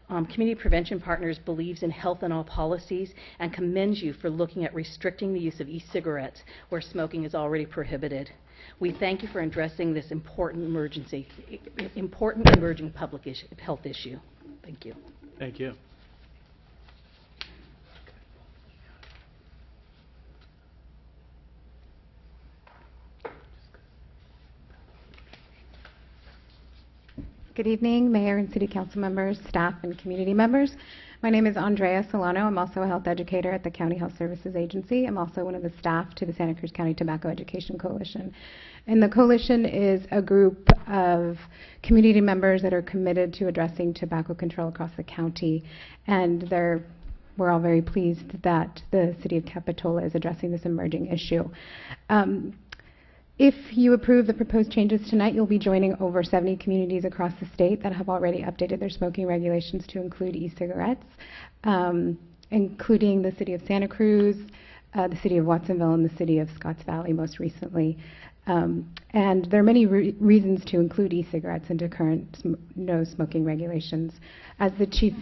Community Prevention Partners believes in health in all policies and commends you for looking at restricting the use of e-cigarettes where smoking is already prohibited. We thank you for addressing this important emerging public health issue. Thank you. Thank you. Good evening, Mayor and City Council members, staff, and community members. My name is Andrea Solano. I'm also a health educator at the County Health Services Agency. I'm also one of the staff to the Santa Cruz County Tobacco Education Coalition. And the coalition is a group of community members that are committed to addressing tobacco control across the county. And we're all very pleased that the City of Capitola is addressing this emerging issue. If you approve the proposed changes tonight, you'll be joining over 70 communities across the state that have already updated their smoking regulations to include e-cigarettes, including the City of Santa Cruz, the City of Watsonville, and the City of Scotts Valley most recently. And there are many reasons to include e-cigarettes into current no smoking regulations. As the Chief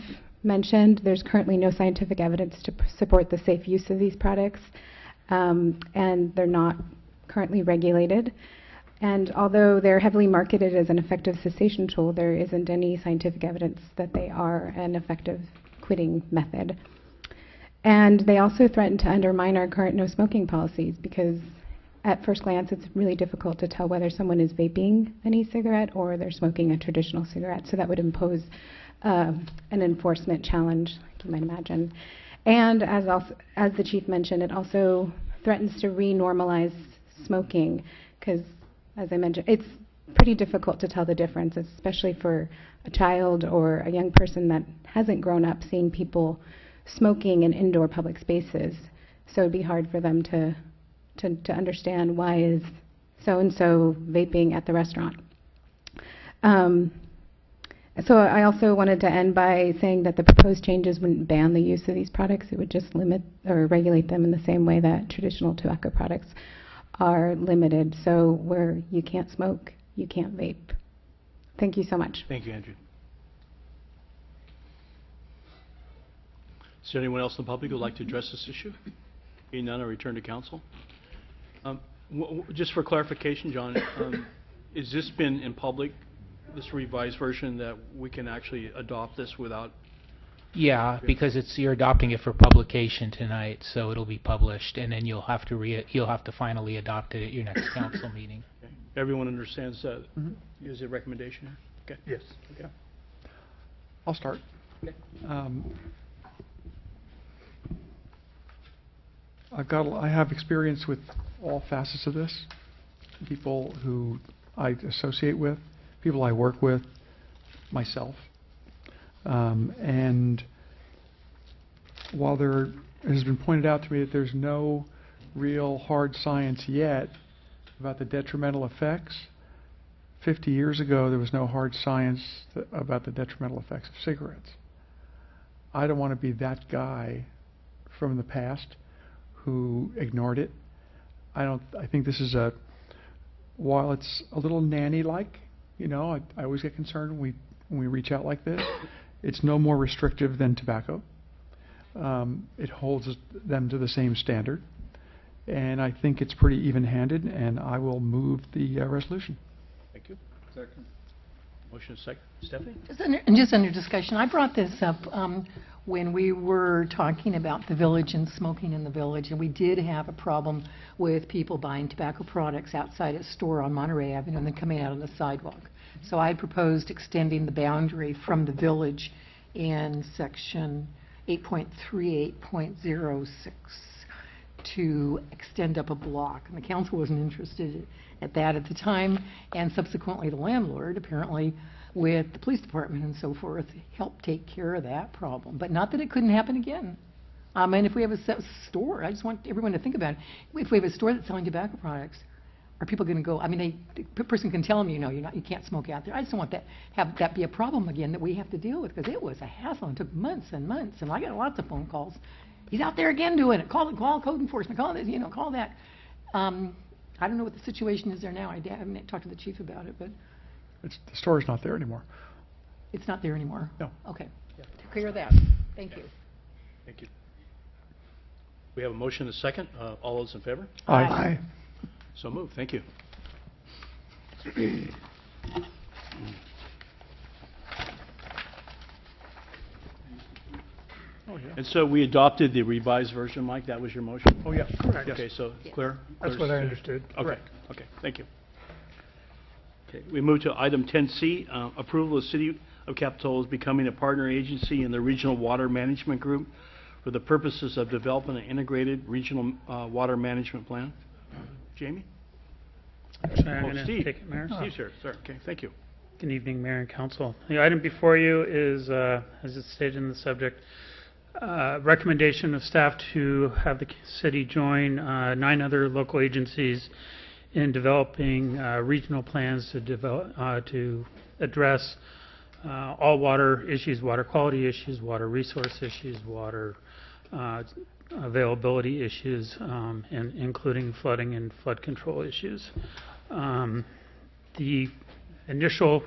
mentioned, there's currently no scientific evidence to support the safe use of these products, and they're not currently regulated. And although they're heavily marketed as an effective cessation tool, there isn't any scientific evidence that they are an effective quitting method. And they also threaten to undermine our current no smoking policies because, at first glance, it's really difficult to tell whether someone is vaping an e-cigarette or they're smoking a traditional cigarette. So that would impose an enforcement challenge, like you might imagine. And as the chief mentioned, it also threatens to re-normalize smoking because, as I mentioned, it's pretty difficult to tell the difference, especially for a child or a young person that hasn't grown up seeing people smoking in indoor public spaces. So it'd be hard for them to understand why is so-and-so vaping at the restaurant. So I also wanted to end by saying that the proposed changes wouldn't ban the use of these products. It would just limit or regulate them in the same way that traditional tobacco products are limited. So where you can't smoke, you can't vape. Thank you so much. Thank you, Andrew. Is there anyone else in the public who would like to address this issue? Being none, I return to council. Just for clarification, John, has this been in public, this revised version, that we can actually adopt this without? Yeah, because you're adopting it for publication tonight, so it'll be published, and then you'll have to finally adopt it at your next council meeting. Okay. Everyone understands that? Is there a recommendation? Okay. Yes. Okay. I'll start. Okay. I have experience with all facets of this. People who I associate with, people I work with, myself. And while there has been pointed out to me that there's no real hard science yet about the detrimental effects, 50 years ago there was no hard science about the detrimental effects of cigarettes. I don't want to be that guy from the past who ignored it. I think this is while it's a little nanny-like, you know, I always get concerned when we reach out like this. It's no more restrictive than tobacco. It holds them to the same standard. And I think it's pretty even-handed, and I will move the resolution. Thank you. Second. Motion is second. Stephanie? Just under discussion, I brought this up when we were talking about the village and smoking in the village, and we did have a problem with people buying tobacco products outside a store on Monterey Avenue and then coming out on the sidewalk. So I proposed extending the boundary from the village in section 8.38.06 to extend up a block. And the council wasn't interested at that at the time, and subsequently the landlord, apparently with the police department and so forth, helped take care of that problem. But not that it couldn't happen again. And if we have a store, I just want everyone to think about it. If we have a store that's selling tobacco products, are people going to go? I mean, the person can tell them, you know, you can't smoke out there. I just don't want that be a problem again that we have to deal with, because it was a hassle and took months and months. And I got lots of phone calls. He's out there again doing it. Call code enforcement. Call this. Call that. I don't know what the situation is there now. I haven't talked to the chief about it, but the store's not there anymore. It's not there anymore. No. Okay. To clear that. Thank you. Thank you. We have a motion and a second. All those in favor? Aye. Aye. So moved. Thank you. Oh, yeah. And so we adopted the revised version, Mike? That was your motion? Oh, yeah, correct. Okay, so clear? That's what I understood. Okay. Correct. Okay, thank you. Okay, we move to item 10C, approval of City of Capitola is becoming a partner agency in the Regional Water Management Group for the purposes of developing an integrated regional water management plan. Jamie? Actually, I'm going to Steve. take it, Mayor. Steve's here, sir. Okay, thank you. Good evening, Mayor and Council. The item before you is, as it's stated in the subject, recommendation of staff to have the city join 9 other local agencies in developing regional plans to address all water issues, water quality issues, water resource issues, water availability issues, and including flooding and flood control issues. The initial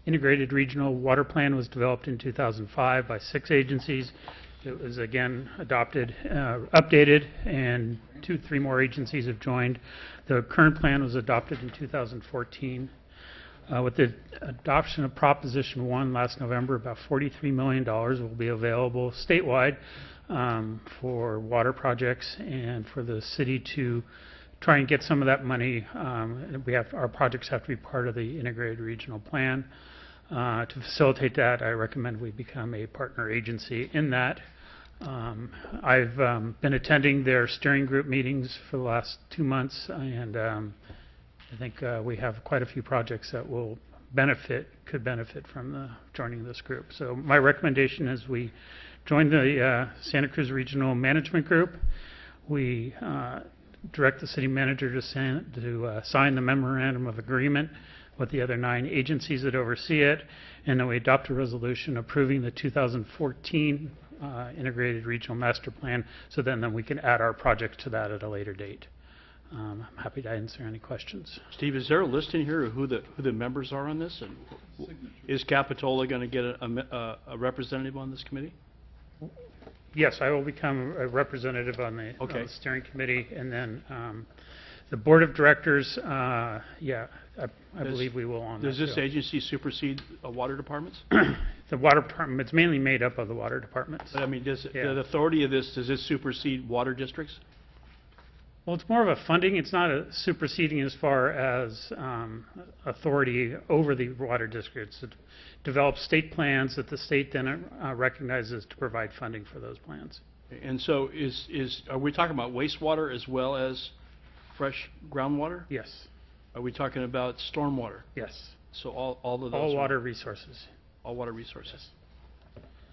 integrated regional water plan was developed in 2005 by 6 agencies. It was again adopted, updated, and 3 more agencies have joined. The current plan was adopted in 2014. With the adoption of Proposition 1 last November, about $43 million will be available statewide for water projects and for the city to try and get some of that money. Our projects have to be part of the integrated regional plan. To facilitate that, I recommend we become a partner agency in that. I've been attending their steering group meetings for the last 2 months, and I think we have quite a few projects that could benefit from joining this group. So my recommendation is we join the Santa Cruz Regional Management Group. We direct the city manager to sign the memorandum of agreement with the other 9 agencies that oversee it, and then we adopt a resolution approving the 2014 Integrated Regional Master Plan, so then we can add our projects to that at a later date. I'm happy to answer any questions. Steve, is there a list in here of who the members are on this? And is Capitola going to get a representative on this committee? Yes, I will become a representative on the steering committee, and then the board of directors, I believe we will on that. Does this agency supersede water departments? The water department, it's mainly made up of the water departments. But I mean, the authority of this, does this supersede water districts? Well, it's more of a funding. It's not a superseding as far as authority over the water districts. It develops state plans that the state then recognizes to provide funding for those plans. And so are we talking about wastewater as well as fresh groundwater? Yes. Are we talking about stormwater? Yes. So all of those? All water resources. All water resources.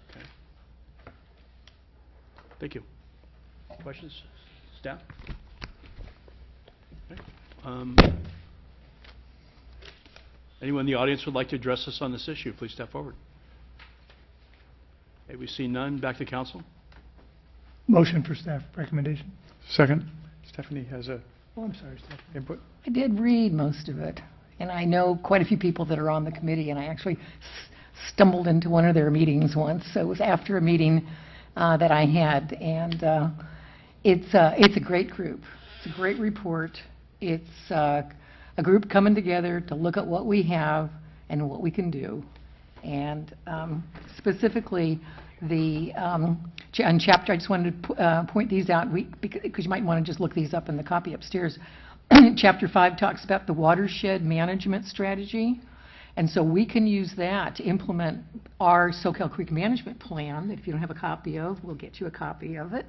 Okay. Thank you. Questions? Staff? Okay. Anyone in the audience would like to address us on this issue, please step forward. Okay, we see none. Back to council. Motion for staff recommendation. Second. Stephanie has a Oh, I'm sorry, staff input. I did read most of it, and I know quite a few people that are on the committee, and I actually stumbled into one of their meetings once. So it was after a meeting that I had, and it's a great group. It's a great report. It's a group coming together to look at what we have and what we can do, and specifically on chapter, I just wanted to point these out because you might want to just look these up in the copy upstairs. Chapter 5 talks about the watershed management strategy, and so we can use that to implement our Soquel Creek Management Plan that if you don't have a copy of, we'll get you a copy of it,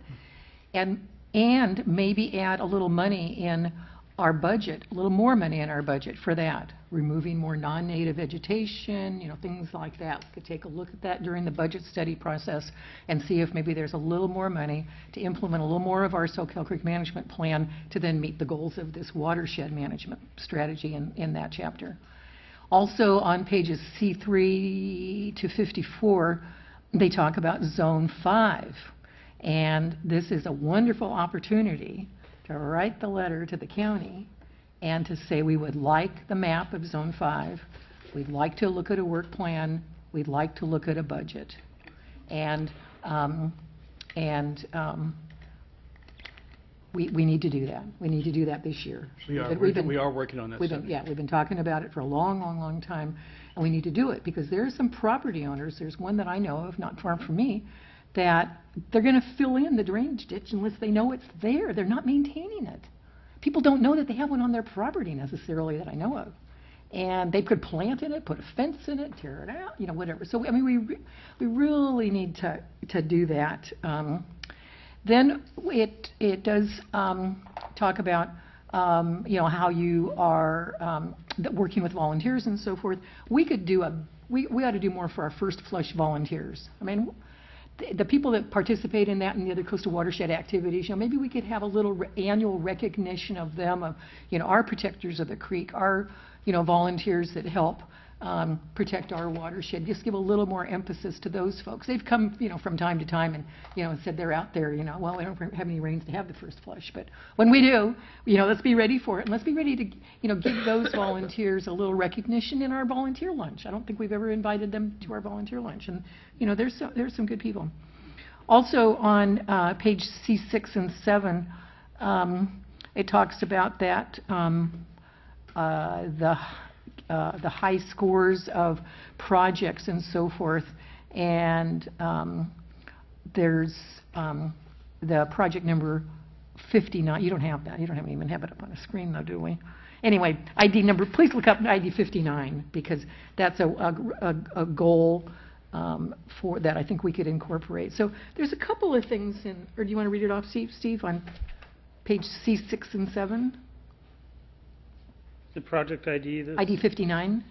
and maybe add a little money in our budget, a little more money in our budget for that, removing more non-native vegetation, things like that. We could take a look at that during the budget study process and see if maybe there's a little more money to implement a little more of our Soquel Creek Management Plan to then meet the goals of this watershed management strategy in that chapter. Also on pages C3 to 54, they talk about Zone 5. And this is a wonderful opportunity to write the letter to the county and to say we would like the map of Zone 5, we'd like to look at a work plan, we'd like to look at a budget. And we need to do that. We need to do that this year. We are working on that. We've been talking about it for a long time, and we need to do it because there are some property owners, there's one that I know of, not far from me, that they're going to fill in the drainage ditch unless they know it's there. They're not maintaining it. People don't know that they have one on their property necessarily that I know of. And they could plant in it, put a fence in it, tear it out, whatever. So, I mean, we really need to do that. Then it does talk about, how you are working with volunteers and so forth. We could do we ought to do more for our first flush volunteers. I mean, the people that participate in that and the other coastal watershed activities, maybe we could have a little annual recognition of them, of, our protectors of the creek, our, volunteers that help protect our watershed. Just give a little more emphasis to those folks. They've come, from time to time and, said they're out there, well, we don't have any rains to have the first flush. But when we do, let's be ready for it. And let's be ready to, give those volunteers a little recognition in our volunteer lunch. I don't think we've ever invited them to our volunteer lunch. And, there's some good people. Also on page C6 and 7, it talks about that, the high scores of projects and so forth, and there's the project number 59, you don't have that, you don't even have it up on a screen though, do we? Anyway, ID number, please look up ID 59, because that's a goal for that I think we could incorporate. So there's a couple of things in, or do you want to read it off, Steve, on page C6 and 7? The project ID? ID 59?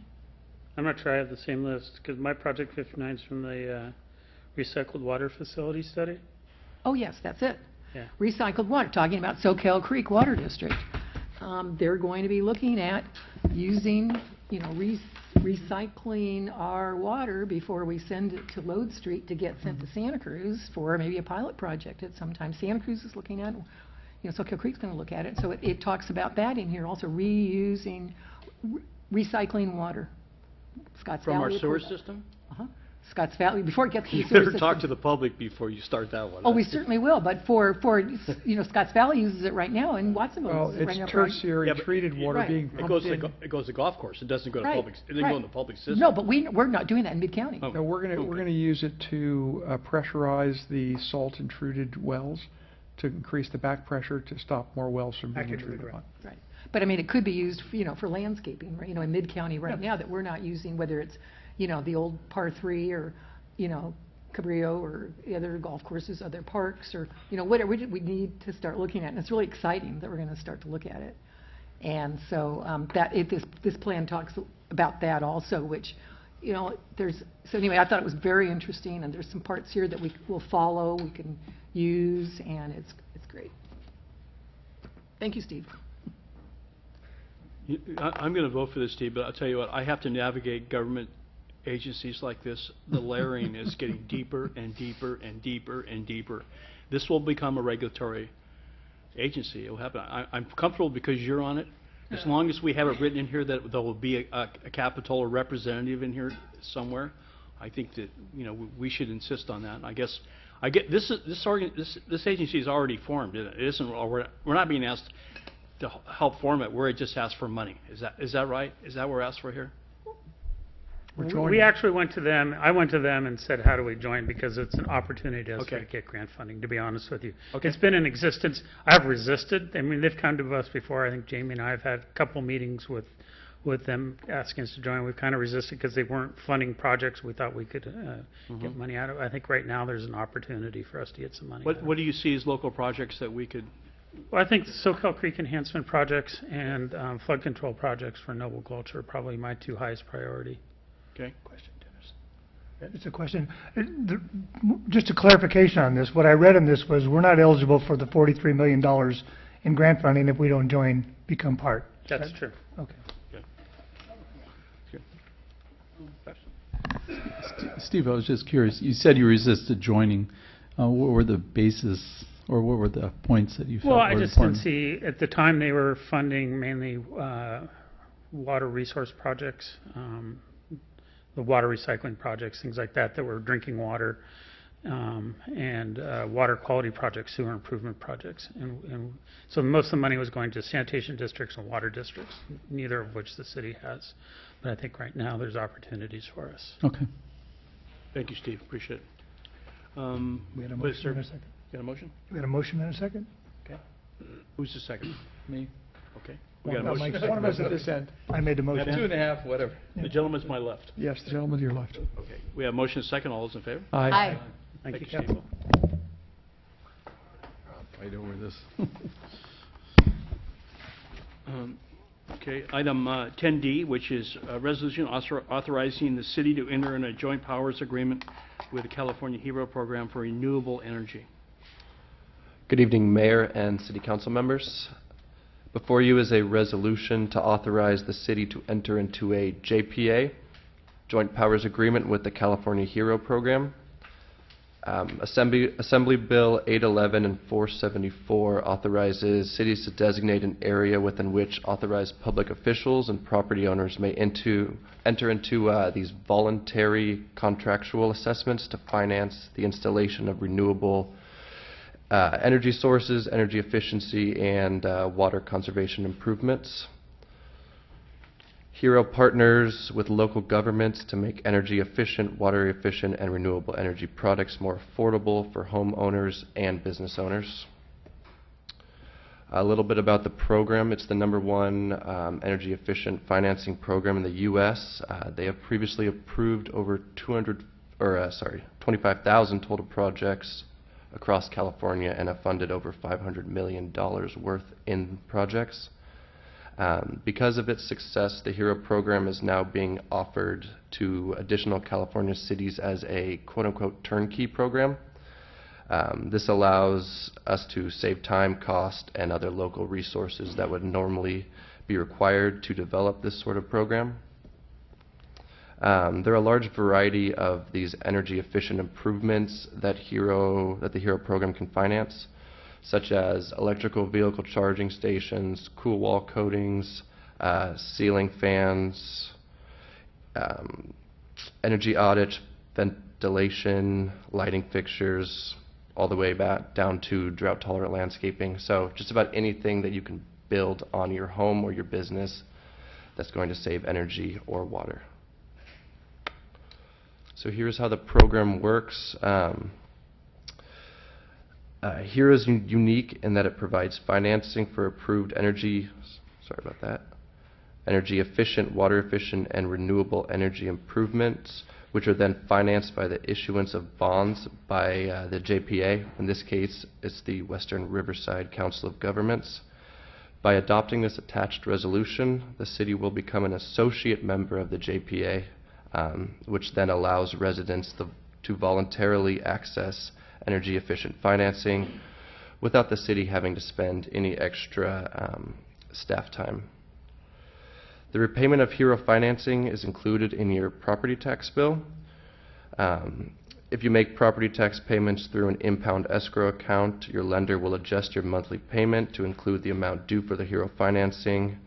I'm not sure I have the same list, because my project 59 is from the recycled water facility study. Oh, yes, that's it. Yeah. Recycled water, talking about Soquel Creek Water District. They're going to be looking at using, recycling our water before we send it to Lode Street to get sent to Santa Cruz for maybe a pilot project at some time. Santa Cruz is looking at, Soquel Creek's going to look at it. So it talks about that in here, also reusing, recycling water. Scotts From Valley our sewer approved- system? Uh-huh. Scotts Valley, before it gets to the You sewer better system. talk to the public before you start that one. Oh, we certainly will, but for Scotts Valley uses it right now, and Watsonville Well, uses it right it's now. tertiary Yeah, but treated water Right. being It pumped goes in. to, it goes to golf course. It doesn't go to Right, public, it doesn't right. go in the public system. No, but we're not doing that in Mid-County. Oh. No, we're gonna use it to pressurize the salt and treated wells to increase the back pressure to stop more wells from being intruded upon. Right. But I mean, it could be used, for landscaping, right, in Mid-County right now that we're not using, whether it's, the old par 3 or, Cabrillo or the other golf courses, other parks, or, whatever we need to start looking at. And it's really exciting that we're going to start to look at it. And so this plan talks about that also, which, so anyway, I thought it was very interesting, and there's some parts here that we will follow, we can use, and it's great. Thank you, Steve. I'm going to vote for this, Steve, but I'll tell you what, I have to navigate government agencies like this. The layering is getting deeper and deeper and deeper and deeper. This will become a regulatory agency. It will happen. I'm comfortable because you're on it. As long as we have it written in here that there will be a Capitola representative in here somewhere, I think that we should insist on that. And I get this agency is already formed. It isn't. We're not being asked to help form it. We're just asked for money. Is that right? Is that what we're asked for here? We actually went to them, I went to them and said, how do we join? Because it's an opportunity to get grant funding, to be honest with you. Okay. It's been in existence. I've resisted. I mean, they've come to us before. I think Jamie and I have had a couple meetings with them asking us to join. We've kind of resisted because they weren't funding projects we thought we could get money out of. I think right now there's an opportunity for us to get some money out of it. What do you see as local projects that we could? Well, I think the Soquel Creek enhancement projects and flood control projects for Noble Gulch are probably my two highest priority. Okay. It's a question. Just a clarification on this. What I read in this was we're not eligible for the $43 million in grant funding if we don't become part. That's true. Okay. Steve, I was just curious. You said you resisted joining. What were the basis, or what were the points that you felt Well, were I just important? didn't see, at the time they were funding mainly water resource projects, the water recycling projects, things like that were drinking water, and water quality projects, sewer improvement projects. And so most of the money was going to sanitation districts and water districts, neither of which the city has. But I think right now there's opportunities for us. Okay. Thank you, Steve. Appreciate it. We had a motion and a second. You got a motion? We had a motion and a second? Okay. Who's the second? Me. Okay. We got a motion. One of us at this end. I made the motion. 2.5, whatever. The gentleman's my left. Yes, the gentleman to your left. Okay. We have motion and second. All those in favor? Aye. Aye. Thank you, Steve. Steve. Fight over this. Okay, item 10D, which is a resolution authorizing the city to enter in a joint powers agreement with the California Hero Program for renewable energy. Good evening, Mayor and City Council members. Before you is a resolution to authorize the city to enter into a JPA, Joint Powers Agreement with the California Hero Program. Assembly Bill 811 and 474 authorizes cities to designate an area within which authorized public officials and property owners may enter into these voluntary contractual assessments to finance the installation of renewable energy sources, energy efficiency, and water conservation improvements. Hero partners with local governments to make energy efficient, water efficient, and renewable energy products more affordable for homeowners and business owners. A little bit about the program. It's the #1 energy efficient financing program in the U.S. They have previously approved over 25,000 total projects across California and have funded over $500 million worth in projects. Because of its success, the HERO program is now being offered to additional California cities as a quote-unquote turnkey program. This allows us to save time, cost, and other local resources that would normally be required to develop this sort of program. There are a large variety of these energy efficient improvements that the HERO program can finance, such as electrical vehicle charging stations, cool wall coatings, ceiling fans, energy audit, ventilation, lighting fixtures, all the way back down to drought-tolerant landscaping. So just about anything that you can build on your home or your business that's going to save energy or water. So here's how the program works. HERO is unique in that it provides financing for approved energy efficient, water efficient, and renewable energy improvements, which are then financed by the issuance of bonds by the JPA. In this case, it's the Western Riverside Council of Governments. By adopting this attached resolution, the city will become an associate member of the JPA, which then allows residents to voluntarily access energy efficient financing without the city having to spend any extra staff time. The repayment of HERO financing is included in your property tax bill. If you make property tax payments through an impound escrow account, your lender will adjust your monthly payment to include the amount due for the HERO financing.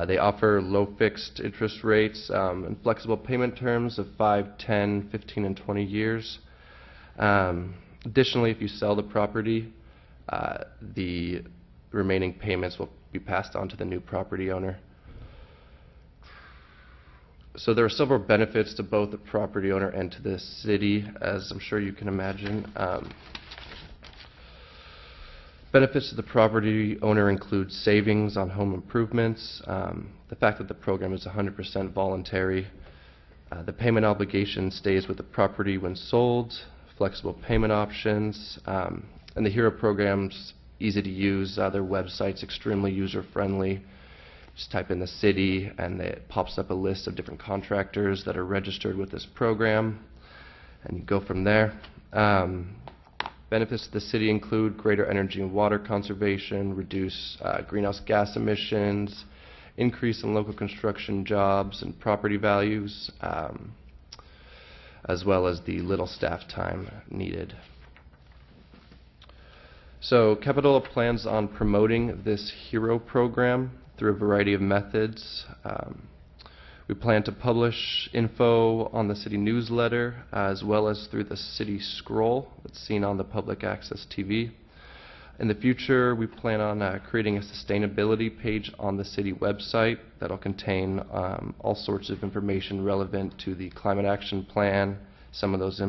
They offer low fixed interest rates and flexible payment terms of 5, 10, 15, and 20 years. Additionally, if you sell the property, the remaining payments will be passed on to the new property owner. So there are several benefits to both the property owner and to the city, as I'm sure you can imagine. Benefits to the property owner include savings on home improvements, the fact that the program is 100% voluntary, the payment obligation stays with the property when sold, flexible payment options, and the HERO program's easy to use. Their website's extremely user-friendly. Just type in the city and it pops up a list of different contractors that are registered with this program, and you go from there. Benefits to the city include greater energy and water conservation, reduce greenhouse gas emissions, increase in local construction jobs and property values, as well as the little staff time needed. So Capitola plans on promoting this HERO program through a variety of methods. We plan to publish info on the city newsletter as well as through the city scroll that's seen on the public access TV. In the future, we plan on creating a sustainability page on the city website that'll contain all sorts of information relevant to the climate action plan, some of those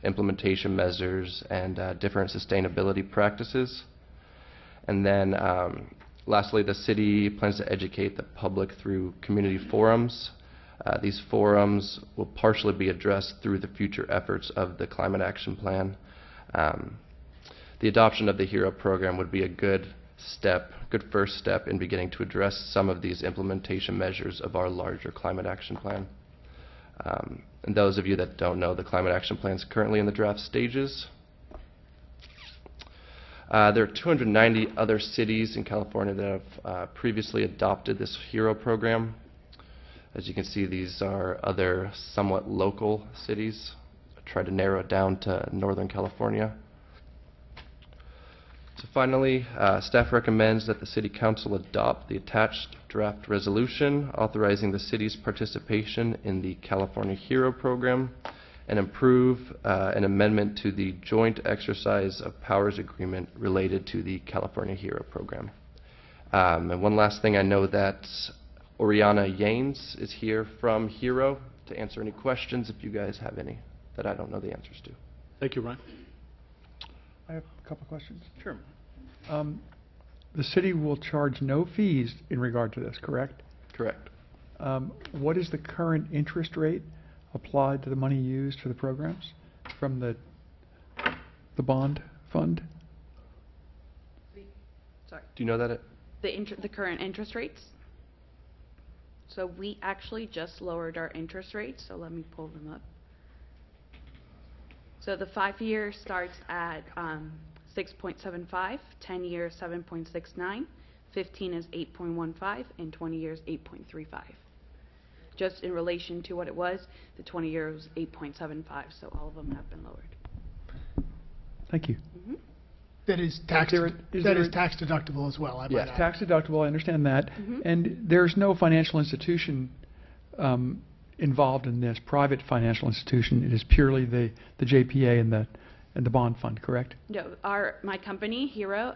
implementation measures, and different sustainability practices. And then lastly, the city plans to educate the public through community forums. These forums will partially be addressed through the future efforts of the climate action plan. The adoption of the HERO program would be a good first step in beginning to address some of these implementation measures of our larger climate action plan. And those of you that don't know, the climate action plan is currently in the draft stages. There are 290 other cities in California that have previously adopted this HERO program. As you can see, these are other somewhat local cities. I tried to narrow it down to Northern California. So finally, staff recommends that the City Council adopt the attached draft resolution authorizing the city's participation in the California HERO program and approve an amendment to the joint exercise of powers agreement related to the California HERO program. And one last thing, I know that Oriana Yanes is here from HERO to answer any questions if you guys have any that I don't know the answers to. Thank you, Ryan. I have a couple questions. Sure. the city will charge no fees in regard to this, correct? Correct. What is the current interest rate applied to the money used for the programs from the bond fund? Sorry. Do you know that? The current interest rates? So we actually just lowered our interest rates, so let me pull them up. So the 5-year starts at 6.75, 10 years 7.69, 15 is 8.15, and 20 years 8.35. Just in relation to what it was, the 20 year was 8.75, so all of them have been lowered. Thank you. Mhm. That is tax deductible as well, I might Yes, add. tax deductible, I understand that. Mhm. And there's no financial institution involved in this, private financial institution. It is purely the JPA and the bond fund, correct? No, my company, Hero,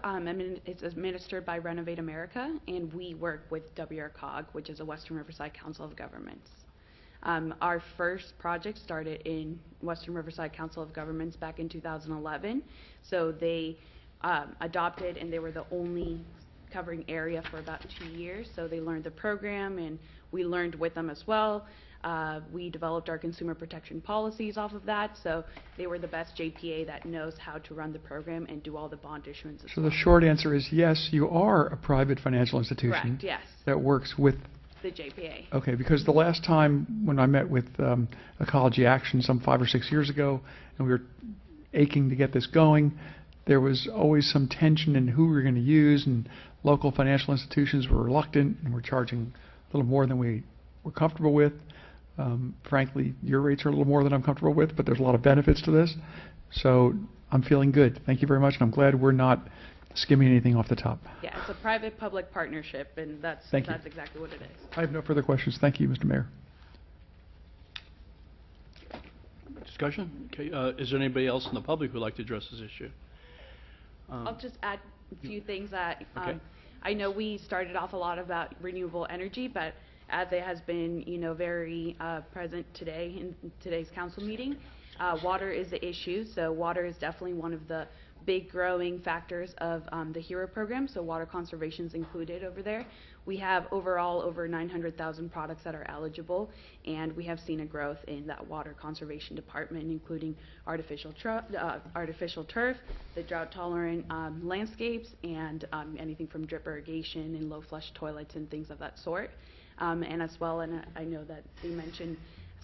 is administered by Renovate America, and we work with WRCOG, which is a Western Riverside Council of Governments. Our first project started in Western Riverside Council of Governments back in 2011. So they adopted, and they were the only covering area for about 2 years. So they learned the program, and we learned with them as well. We developed our consumer protection policies off of that. So they were the best JPA that knows how to run the program and do all the bond issuance as So well. the short answer is yes, you are a private financial institution. Correct, yes. That works with The JPA. Okay, because the last time when I met with Ecology Action some 5 or 6 years ago, and we were aching to get this going, there was always some tension in who we were going to use, and local financial institutions were reluctant and were charging a little more than we were comfortable with. Frankly, your rates are a little more than I'm comfortable with, but there's a lot of benefits to this. So I'm feeling good. Thank you very much, and I'm glad we're not skimming anything off the top. Yeah, it's a private-public partnership, and that's Thank you. exactly what it is. I have no further questions. Thank you, Mr. Mayor. Discussion? Okay, is there anybody else in the public who would like to address this issue? I'll just add a few things that Okay. I know we started off a lot about renewable energy, but as it has been, very present today in today's council meeting, water is the issue. So water is definitely one of the big growing factors of the HERO program. So water conservation is included over there. We have overall over 900,000 products that are eligible, and we have seen a growth in that water conservation department, including artificial turf, the drought-tolerant landscapes, and anything from drip irrigation and low-flush toilets and things of that sort. And as well, and I know that they mentioned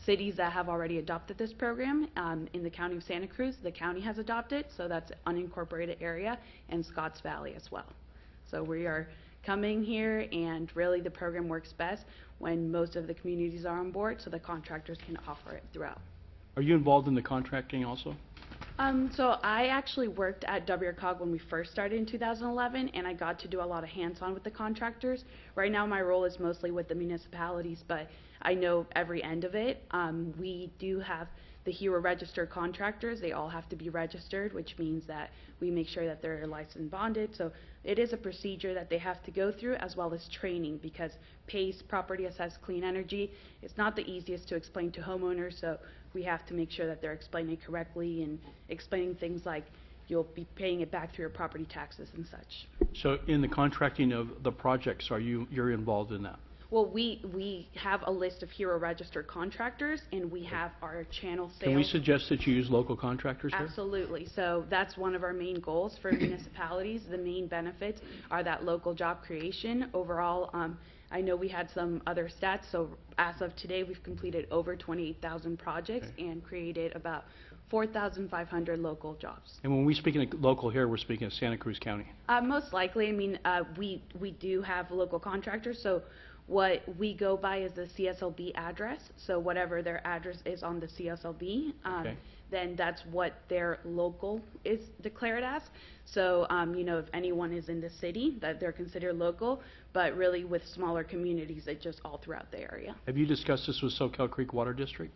cities that have already adopted this program. In the county of Santa Cruz, the county has adopted, so that's unincorporated area, and Scotts Valley as well. So we are coming here, and really the program works best when most of the communities are on board, so the contractors can offer it throughout. Are you involved in the contracting also? So I actually worked at WRCOG when we first started in 2011, and I got to do a lot of hands-on with the contractors. Right now my role is mostly with the municipalities, but I know every end of it. We do have the HERO registered contractors. They all have to be registered, which means that we make sure that they're licensed bonded. So it is a procedure that they have to go through, as well as training, because PACE, Property Assessed Clean Energy, it's not the easiest to explain to homeowners, so we have to make sure that they're explaining it correctly and explaining things like you'll be paying it back through your property taxes and such. So in the contracting of the projects, you're involved in that? Well, we have a list of HERO registered contractors, and we have our channel sales. Can we suggest that you use local contractors here? Absolutely. So that's one of our main goals for municipalities. The main benefits are that local job creation. Overall, I know we had some other stats. So as of today, we've completed over 28,000 projects and created about 4,500 local jobs. And when we speak of local here, we're speaking of Santa Cruz County. Most likely, I mean, we do have local contractors. So what we go by is the CSLB address. So whatever their address is on the CSLB, then that's what their local is declared as. So, if anyone is in the city, that they're considered local, but really with smaller communities, it's just all throughout the area. Have you discussed this with Soquel Creek Water District?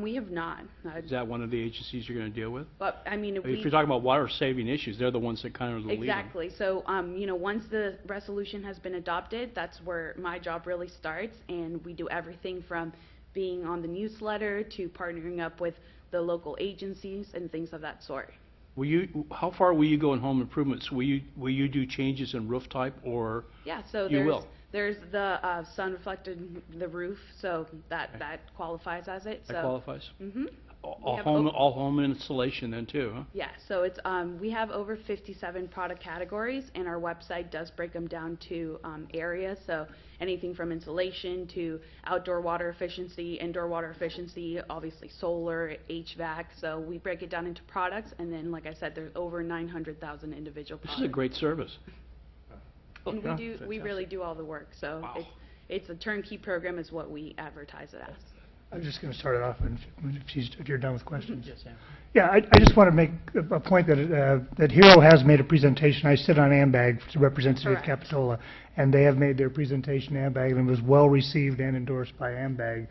We have not. Is that one of the agencies you're going to deal with? But, I mean, If you're talking about water saving issues, they're the ones that kind of lead them. Exactly. So, once the resolution has been adopted, that's where my job really starts, and we do everything from being on the newsletter to partnering up with the local agencies and things of that sort. how far will you go in home improvements? Will you do changes in roof type, or Yeah, so you will? there's the sun reflected the roof, so that qualifies as it. That qualifies? Mm-hmm. All home installation then too, huh? Yeah, so it's we have over 57 product categories, and our website does break them down to areas. So anything from insulation to outdoor water efficiency, indoor water efficiency, obviously solar, HVAC. So we break it down into products, and then, like I said, there's over 900,000 individual products. This is a great service. And we really do all the work. So it's a turnkey program, is what we advertise it as. I'm just going to start it off, and if you're done with questions. Yes, Sam. Yeah, I just want to make a point that Hero has made a presentation. I sit on AMBAG to represent the City of Capitola, and they have made their presentation AMBAG, and it was well received and endorsed by AMBAG.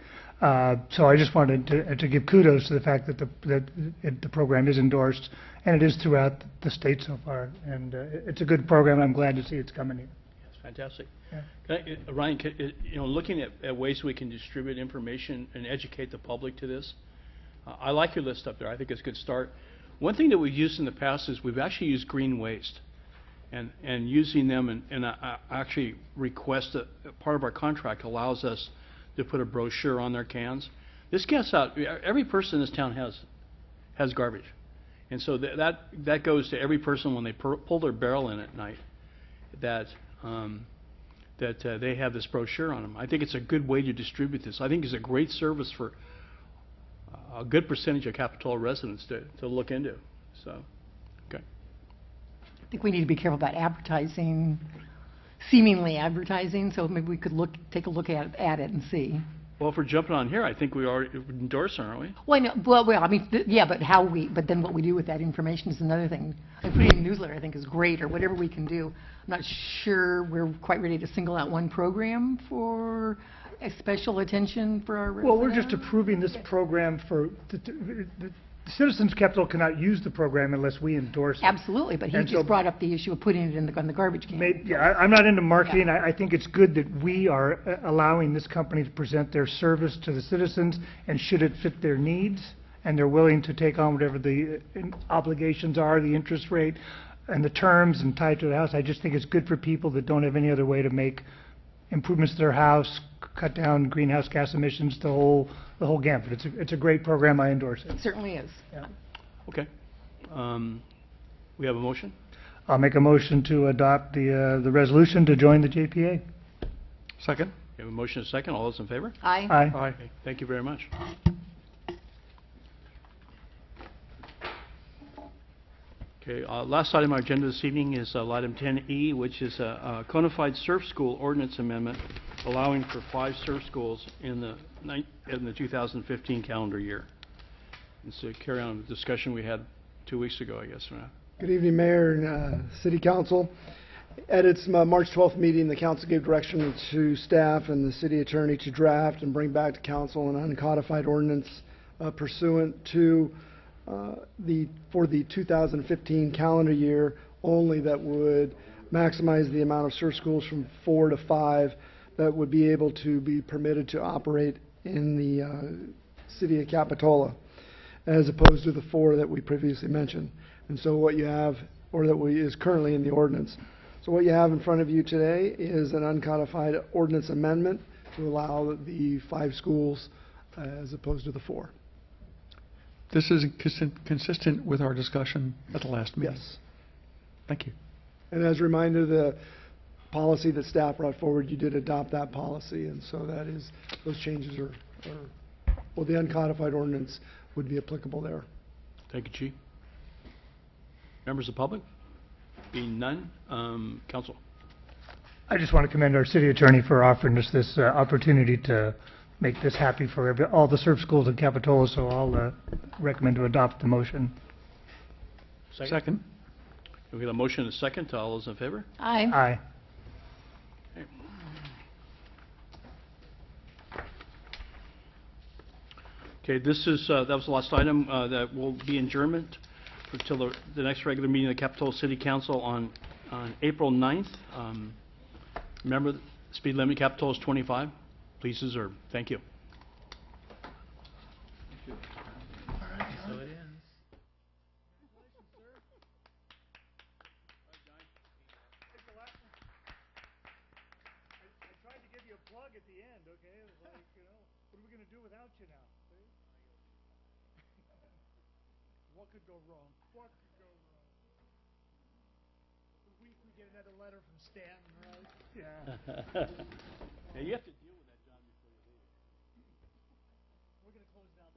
So I just wanted to give kudos to the fact that the program is endorsed, and it is throughout the state so far. And it's a good program. I'm glad to see it's coming here. Yes, fantastic. Yeah. Ryan, looking at ways we can distribute information and educate the public to this, I like your list up there. I think it's a good start. One thing that we've used in the past is we've actually used green waste, and using them, and I actually request that part of our contract allows us to put a brochure on their cans. This gets out. Every person in this town has garbage, and so that goes to every person when they pull their barrel in at night. That they have this brochure on them. I think it's a good way to distribute this. I think it's a great service for a good percentage of Capitola residents to look into. So, okay. I think we need to be careful about advertising, seemingly advertising, so maybe we could take a look at it and see. Well, if we're jumping on here, I think we already endorse, aren't we? Well, I know, well, I mean, yeah, but but then what we do with that information is another thing. Like putting it in a newsletter, I think, is great, or whatever we can do. I'm not sure we're quite ready to single out one program for a special attention for our residents. Well, we're just approving this program for the citizens of Capitola cannot use the program unless we endorse it. Absolutely, but he just brought up the issue of putting it in the garbage can. Yeah, I'm not into marketing. I think it's good that we are allowing this company to present their service to the citizens, and should it fit their needs, and they're willing to take on whatever the obligations are, the interest rate, and the terms and tied to the house. I just think it's good for people that don't have any other way to make improvements to their house, cut down greenhouse gas emissions, the whole gamut. It's a great program. I endorse it. It certainly is. Yeah. Okay. We have a motion? I'll make a motion to adopt the resolution to join the JPA. Second. We have a motion and a second. All those in favor? Aye. Aye. Okay. Thank you very much. Okay, last item on our agenda this evening is item 10E, which is a codified surf school ordinance amendment allowing for 5 surf schools in the 2015 calendar year. And so carry on the discussion we had 2 weeks ago, I guess. Good evening, Mayor and City Council. At its March 12th meeting, the council gave direction to staff and the city attorney to draft and bring back to council an uncodified ordinance pursuant to for the 2015 calendar year only, that would maximize the amount of surf schools from 4 to 5 that would be able to be permitted to operate in the city of Capitola, as opposed to the 4 that we previously mentioned. And so what you have, or that is currently in the ordinance. So what you have in front of you today is an uncodified ordinance amendment to allow the 5 schools as opposed to the 4. This is consistent with our discussion at the last meeting. Yes. Thank you. And as a reminder, the policy that staff brought forward, you did adopt that policy, and so that is, those changes are well, the uncodified ordinance would be applicable there. Thank you, Chief. Members of the public? Being none, Council. I just want to commend our city attorney for offering us this opportunity to make this happy for all the surf schools in Capitola, so I'll recommend to adopt the motion. Second. We have a motion and a second. All those in favor? Aye. Aye. Okay, this is, that was the last item that will be adjournment until the next regular meeting of the Capitola City Council on April 9th. Remember, the speed limit in Capitola is 25. Please observe. Thank you. without you now. See? What could go wrong? What could go wrong? The week we get another letter from Stanton, right? Yeah. Yeah, you have to deal with that, John, before you leave. We're going to close down.